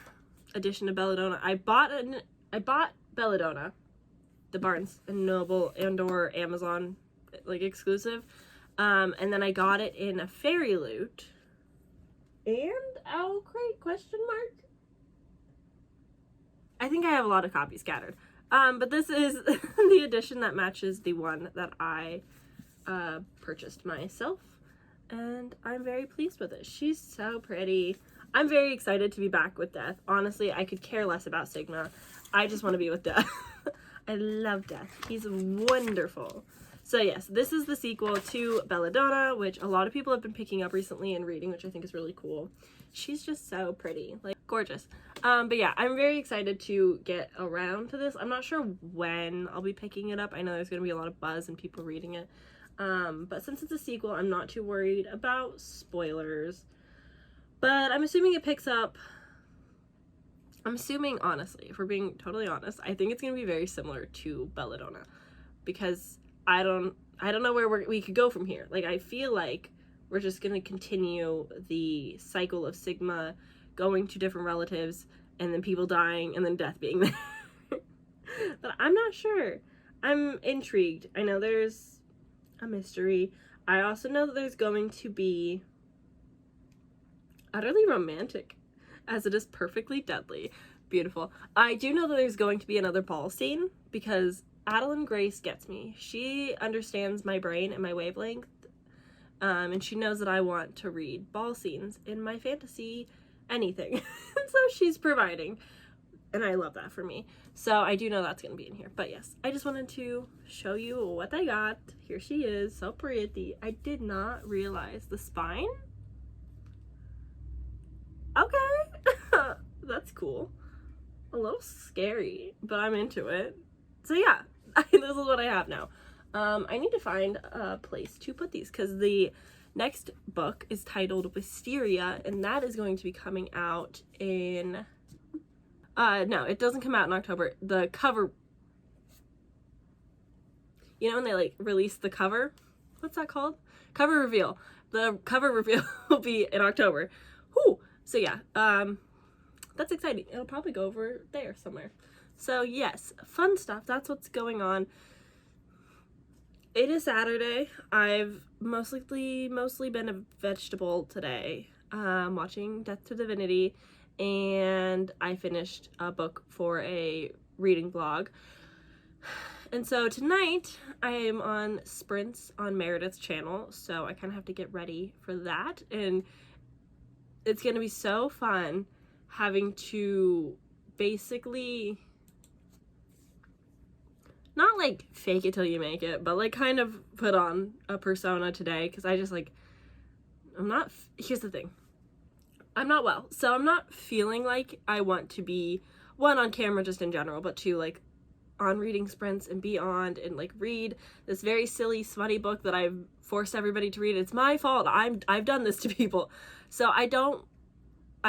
S1: edition of Belladonna. I bought Belladonna, the Barnes and Noble and or Amazon like exclusive, and then I got it in a Fairy Loot and Owl Crate ? I think I have a lot of copies scattered, but this is the edition that matches the one that I purchased myself, and I'm very pleased with it. She's so pretty. I'm very excited to be back with Death. Honestly, I could care less about Sigma. I just want to be with Death. I love Death. He's wonderful. So yes, this is the sequel to Belladonna, which a lot of people have been picking up recently and reading, which I think is really cool. She's just so pretty, like gorgeous. But yeah, I'm very excited to get around to this. I'm not sure when I'll be picking it up. I know there's going to be a lot of buzz and people reading it. But since it's a sequel, I'm not too worried about spoilers. But I'm assuming it picks up, I'm assuming, honestly, if we're being totally honest, I think it's going to be very similar to Belladonna, because I don't know where we could go from here. Like, I feel like we're just going to continue the cycle of Sigma going to different relatives, and then people dying, and then Death being there. But I'm not sure. I'm intrigued. I know there's a mystery. I also know that there's going to be utterly romantic, as it is perfectly deadly. Beautiful. I do know that there's going to be another ball scene, because Adeline Grace gets me. She understands my brain and my wavelength And she knows that I want to read ball scenes in my fantasy anything. So she's providing. And I love that for me. So I do know that's going to be in here. But yes, I just wanted to show you what I got. Here she is, so pretty. I did not realize the spine. Okay. That's cool. A little scary, but I'm into it. So yeah, this is what I have now. I need to find a place to put these because the next book is titled Wisteria, and that is going to be coming out in... no, it doesn't come out in October. The cover... You know when they, like, release the cover? What's that called? Cover reveal. The cover reveal will be in October. Whew! So yeah, that's exciting. It'll probably go over there somewhere. So yes, fun stuff. That's what's going on. It is Saturday. I've mostly been a vegetable today. Watching Death to Divinity, and I finished a book for a reading vlog. And so tonight I am on sprints on Meredith's channel, so I kind of have to get ready for that, and it's gonna be so fun having to basically not like fake it till you make it, but like kind of put on a persona today, because I just like, here's the thing, I'm not well, so I'm not feeling like I want to be, one, on camera just in general, but two, like on reading sprints and beyond, and like read this very silly smutty book that I've forced everybody to read. It's my fault. I've done this to people, so I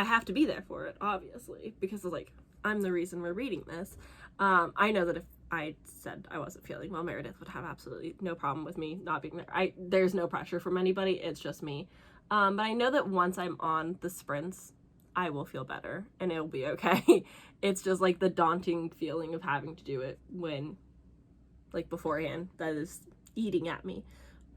S1: have to be there for it, obviously, because like I'm the reason we're reading this. I know that if I said I wasn't feeling well, Meredith would have absolutely no problem with me not being there. There's no pressure from anybody, it's just me. But I know that once I'm on the sprints, I will feel better and it'll be okay. It's just like the daunting feeling of having to do it when, like, beforehand, that is eating at me.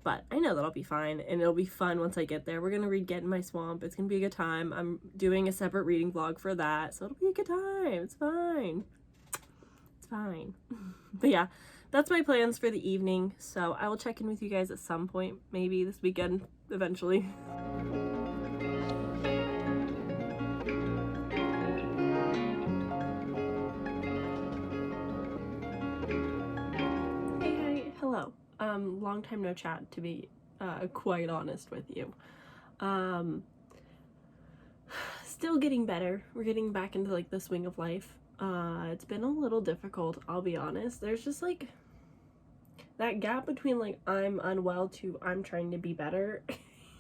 S1: But I know that I'll be fine, and it'll be fun once I get there. We're gonna read Get in My Swamp. It's gonna be a good time. I'm doing a separate reading vlog for that, so it'll be a good time. It's fine. It's fine. But yeah, that's my plans for the evening, so I will check in with you guys at some point, maybe this weekend, eventually. Hey, hello. Long time no chat, to be quite honest with you. Still getting better. We're getting back into like the swing of life. It's been a little difficult, I'll be honest. There's just like that gap between like I'm unwell to I'm trying to be better.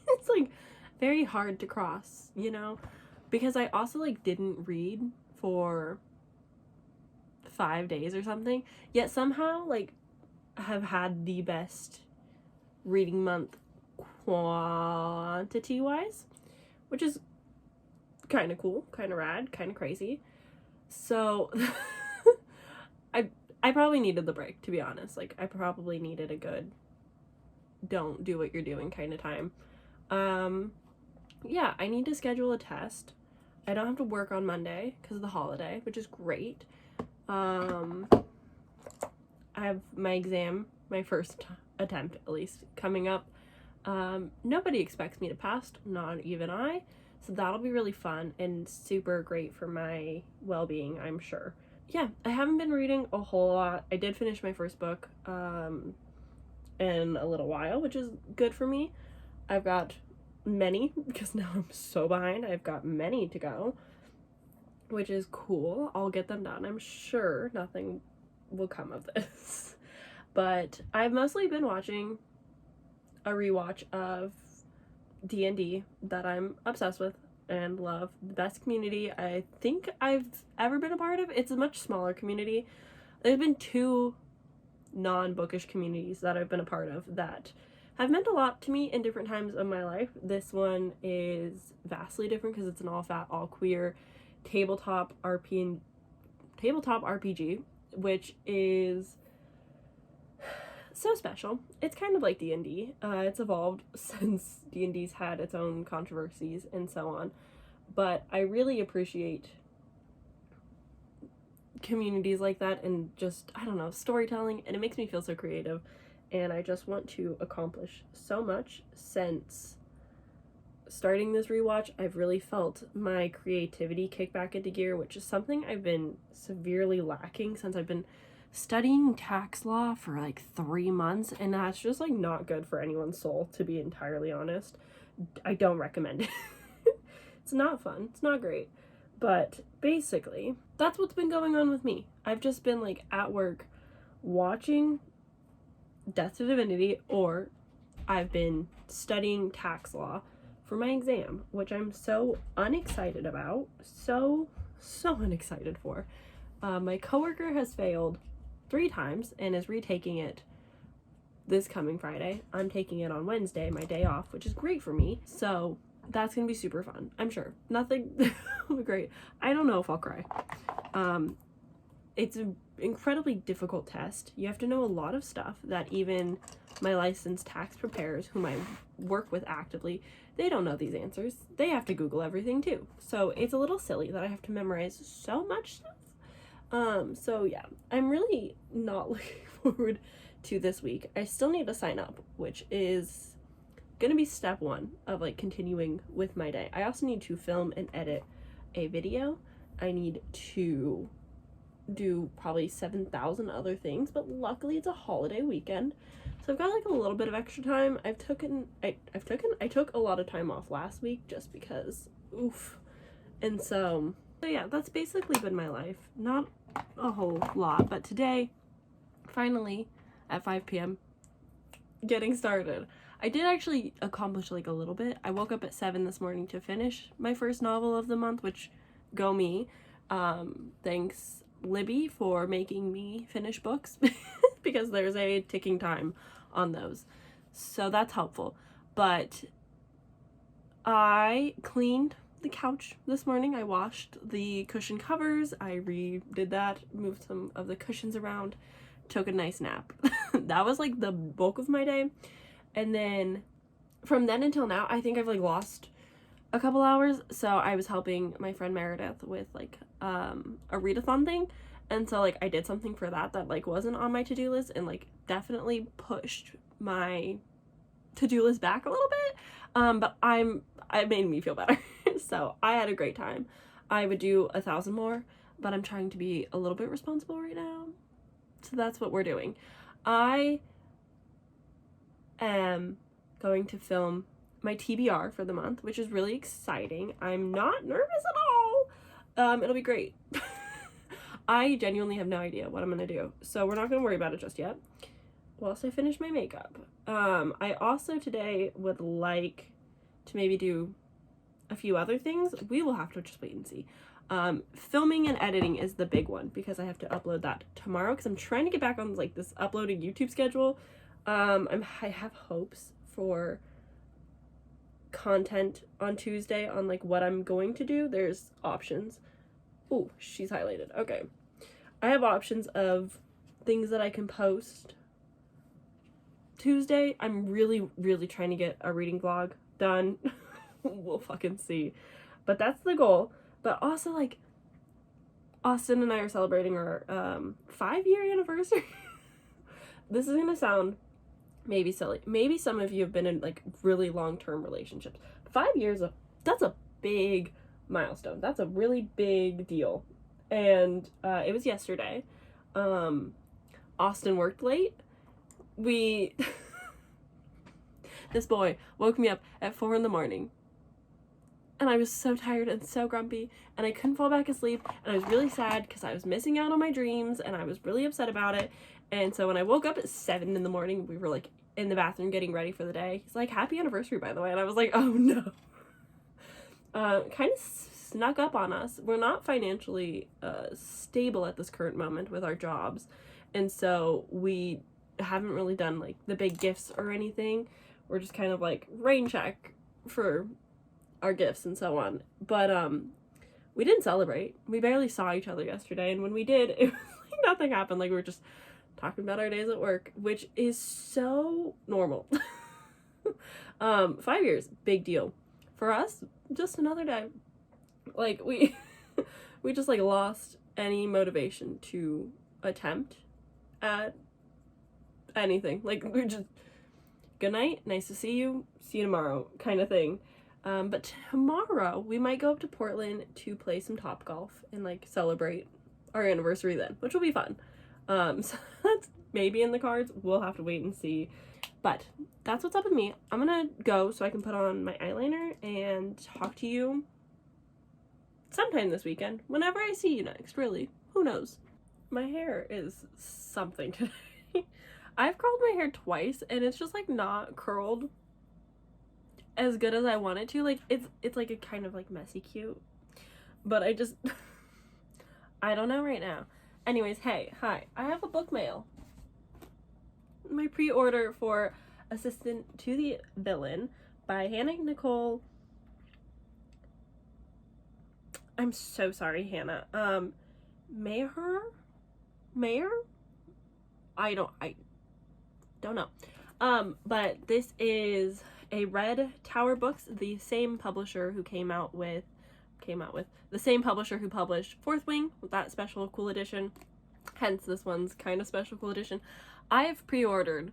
S1: It's like very hard to cross, you know, because I also like didn't read for 5 days or something, yet somehow like have had the best reading month quantity wise, which is kind of cool, kind of rad, kind of crazy. So I probably needed the break, to be honest. Like, I probably needed a good don't do what you're doing kind of time. Yeah, I need to schedule a test. I don't have to work on Monday because of the holiday, which is great. I have my exam, my first attempt at least, coming up. Nobody expects me to pass, not even I. So that'll be really fun and super great for my well-being, I'm sure. Yeah, I haven't been reading a whole lot. I did finish my first book in a little while, which is good for me. I've got many, because now I'm so behind. I've got many to go, which is cool. I'll get them done. I'm sure nothing will come of this. But I've mostly been watching a rewatch of D&D that I'm obsessed with and love. The best community I think I've ever been a part of. It's a much smaller community. There's been 2 non-bookish communities that I've been a part of that have meant a lot to me in different times of my life. This one is vastly different because it's an all-fat, all-queer tabletop RPG, which is so special. It's kind of like D&D. It's evolved since D&D's had its own controversies and so on. But I really appreciate communities like that and just, I don't know, storytelling, and it makes me feel so creative. and I just want to accomplish so much. Since starting this rewatch, I've really felt my creativity kick back into gear, which is something I've been severely lacking since I've been studying tax law for like 3 months, and that's just like not good for anyone's soul, to be entirely honest. I don't recommend it. It's not fun. It's not great. But basically, that's what's been going on with me. I've just been like at work watching Death to Divinity, or I've been studying tax law for my exam, which I'm so unexcited about. So unexcited for. My coworker has failed 3 times and is retaking it this coming Friday. I'm taking it on Wednesday, my day off, which is great for me. So that's gonna be super fun, I'm sure. Nothing great. I don't know if I'll cry. It's an incredibly difficult test. You have to know a lot of stuff that even my licensed tax preparers, whom I work with actively, they don't know these answers. They have to Google everything too. So it's a little silly that I have to memorize so much stuff. So yeah, I'm really not looking forward to this week. I still need to sign up, which is gonna be step 1 of like continuing with my day. I also need to film and edit a video. I need to do probably 7,000 other things, but luckily it's a holiday weekend, so I've got like a little bit of extra time. I took a lot of time off last week just because oof. And so yeah, that's basically been my life. Not a whole lot, but today finally at 5 p.m. getting started. I did actually accomplish like a little bit. I woke up at 7 this morning to finish my first novel of the month, which go me. Thanks Libby for making me finish books because there's a ticking time on those. So that's helpful. But I cleaned the couch this morning. I washed the cushion covers. I redid that, moved some of the cushions around, took a nice nap. That was like the bulk of my day. And then from then until now, I think I've like lost a couple hours. So I was helping my friend Meredith with like a readathon thing, and so like I did something for that like wasn't on my to-do list, and like definitely pushed my to-do list back a little bit. But it made me feel better. So I had a great time. I would do 1,000 more, but I'm trying to be a little bit responsible right now. So that's what we're doing. I am going to film my TBR for the month, which is really exciting. I'm not nervous at all. It'll be great. I genuinely have no idea what I'm gonna do, so we're not gonna worry about it just yet whilst I finish my makeup. I also today would like to maybe do a few other things. We will have to just wait and see. Filming and editing is the big one because I have to upload that tomorrow because I'm trying to get back on like this uploading YouTube schedule. I have hopes for content on Tuesday on like what I'm going to do. There's options. Ooh, she's highlighted. Okay. I have options of things that I can post Tuesday. I'm really trying to get a reading vlog done. We'll fucking see. But that's the goal. But also like Austin and I are celebrating our 5-year anniversary. This is gonna sound maybe silly. Maybe some of you have been in like really long-term relationships. 5 years, that's a big milestone. That's a really big deal. And it was yesterday. Austin worked late. This boy woke me up at 4 a.m. and I was so tired and so grumpy, and I couldn't fall back asleep, and I was really sad because I was missing out on my dreams, and I was really upset about it. And so when I woke up at 7 a.m, we were like in the bathroom getting ready for the day. He's like, "Happy anniversary, by the way." And I was like, oh no. Kind of snuck up on us. We're not financially stable at this current moment with our jobs, and so we haven't really done like the big gifts or anything. We're just kind of like rain check for our gifts and so on. But we didn't celebrate. We barely saw each other yesterday, and when we did, it was like nothing happened. Like we were just talking about our days at work, which is so normal. 5 years, big deal. For us, just another day. Like we just like lost any motivation to attempt at anything. Like, we're just, good night, nice to see you tomorrow kind of thing. But tomorrow we might go up to Portland to play some Topgolf and like celebrate our anniversary then, which will be fun. So that's maybe in the cards. We'll have to wait and see. But that's what's up with me. I'm gonna go so I can put on my eyeliner and talk to you sometime this weekend. Whenever I see you next, really. Who knows? My hair is something today. I've curled my hair twice and it's just like not curled as good as I want it to. Like it's like a kind of like messy cute. But I just I don't know right now. Anyways, hey, hi. I have a book mail. My pre-order for Assistant to the Villain by Hannah Nicole. I'm so sorry, Hannah. Mayer? I don't know. But this is a Red Tower Books, the same publisher who came out with the same publisher who published Fourth Wing with that special cool edition. Hence this one's kind of special cool edition. I've pre-ordered,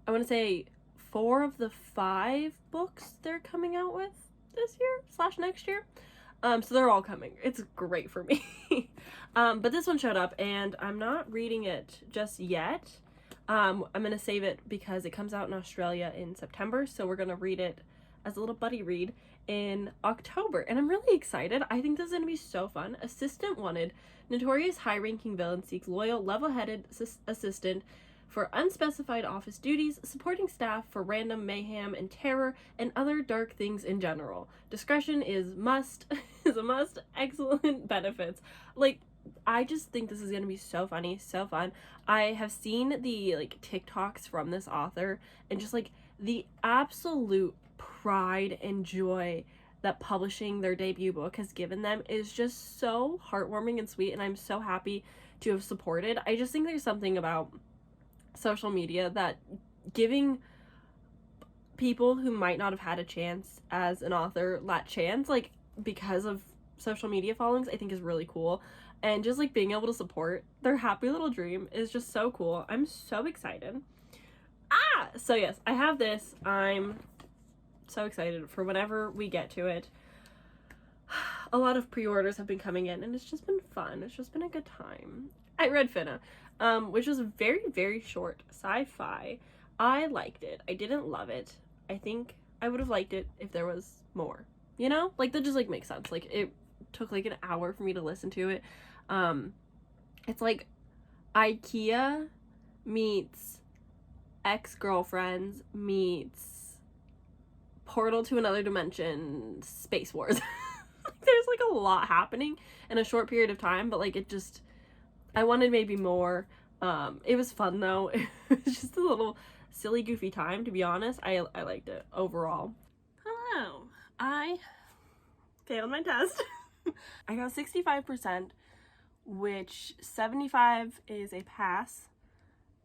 S1: I want to say 4 of the 5 books they're coming out with this year / next year. So they're all coming. It's great for me. But this one showed up and I'm not reading it just yet. I'm going to save it because it comes out in Australia in September. So we're going to read it as a little buddy read in October. And I'm really excited. I think this is going to be so fun. Assistant Wanted. Notorious high-ranking villain seeks loyal, level-headed assistant for unspecified office duties, supporting staff for random mayhem and terror and other dark things in general. Discretion is a must. Excellent benefits. Like, I just think this is going to be so funny, so fun. I have seen the like TikToks from this author and just like the absolute pride and joy that publishing their debut book has given them is just so heartwarming and sweet, and I'm so happy to have supported. I just think there's something about social media that giving people who might not have had a chance as an author that chance, like because of social media followings, I think is really cool. And just like being able to support their happy little dream is just so cool. I'm so excited. So yes, I have this. I'm so excited for whenever we get to it. A lot of pre-orders have been coming in and it's just been fun. It's just been a good time. I read Finna, which was very, very short sci-fi. I liked it. I didn't love it. I think I would have liked it if there was more, you know? Like, that just like makes sense. Like, it took like an hour for me to listen to it. It's like IKEA meets Ex-Girlfriends meets Portal to Another Dimension, Space Wars. There's like a lot happening in a short period of time, but like it just, I wanted maybe more. It was fun though. It was just a little silly, goofy time, to be honest. I liked it overall. Hello. I failed my test. I got 65%, which 75 is a pass.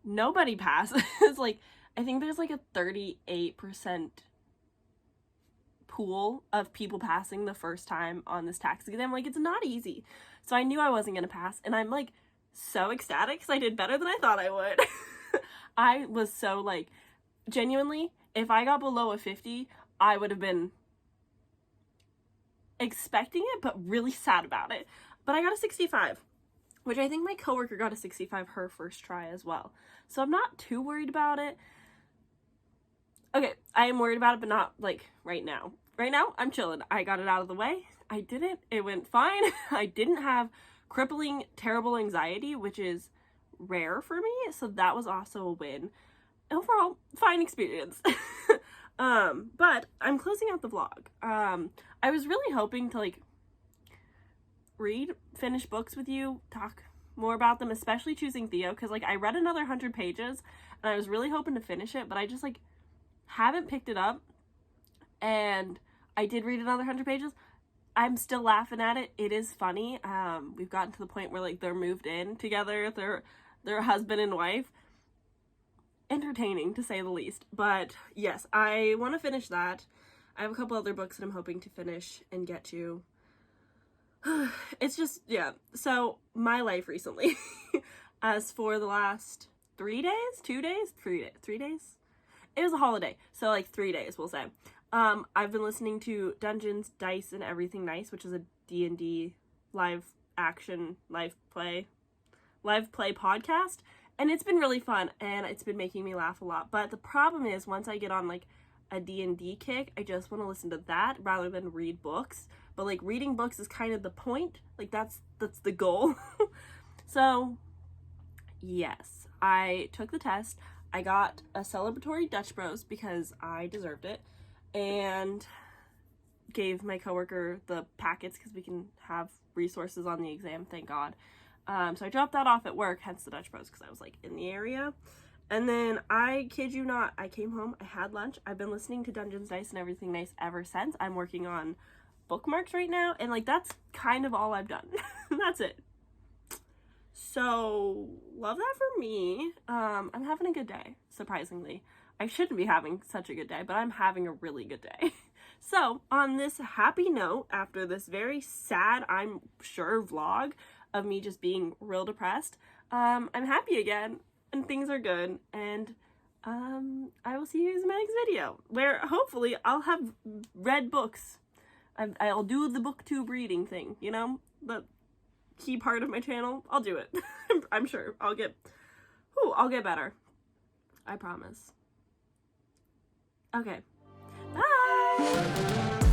S1: Nobody passes. Like, I think there's like a 38% pool of people passing the first time on this tax exam. Like, it's not easy. So I knew I wasn't gonna pass, and I'm like so ecstatic because I did better than I thought I would. I was so like, genuinely, if I got below a 50, I would have been expecting it, but really sad about it. But I got a 65, which I think my coworker got a 65 her first try as well. So I'm not too worried about it. Okay, I am worried about it, but not like right now. Right now, I'm chilling. I got it out of the way. I did it. It went fine. I didn't have crippling, terrible anxiety, which is rare for me. So that was also a win. Overall, fine experience. But I'm closing out the vlog. I was really hoping to like finish books with you, talk more about them, especially choosing Theo, because like I read another 100 pages and I was really hoping to finish it, but I just like haven't picked it up. And I did read another 100 pages. I'm still laughing at it. It is funny. We've gotten to the point where like they're moved in together. They're husband and wife. Entertaining, to say the least. But yes, I want to finish that. I have a couple other books that I'm hoping to finish and get to. It's just, yeah. So my life recently. as for the last 3 days, 2 days, 3 days. It was a holiday, so like 3 days, we'll say. I've been listening to Dungeons, Dice, and Everything Nice, which is a D&D live play podcast, and it's been really fun, and it's been making me laugh a lot. But the problem is, once I get on like a D&D kick, I just want to listen to that rather than read books. But like reading books is kind of the point, like that's the goal. So yes, I took the test. I got a celebratory Dutch Bros because I deserved it, and gave my coworker the packets because we can have resources on the exam, thank God. So I dropped that off at work, hence the Dutch Bros, because I was like in the area. And then, I kid you not, I came home, I had lunch. I've been listening to Dungeons, Dice, and Everything Nice ever since. I'm working on bookmarks right now, and like that's kind of all I've done. That's it. So love that for me. I'm having a good day, surprisingly. I shouldn't be having such a good day, but I'm having a really good day. So on this happy note, after this very sad, I'm sure, vlog of me just being real depressed, I'm happy again and things are good, and I will see you guys in my next video where hopefully I'll have read books. I'll do the booktube reading thing, you know, the key part of my channel. I'll do it. I'm sure I'll get better. I promise. Okay. Bye!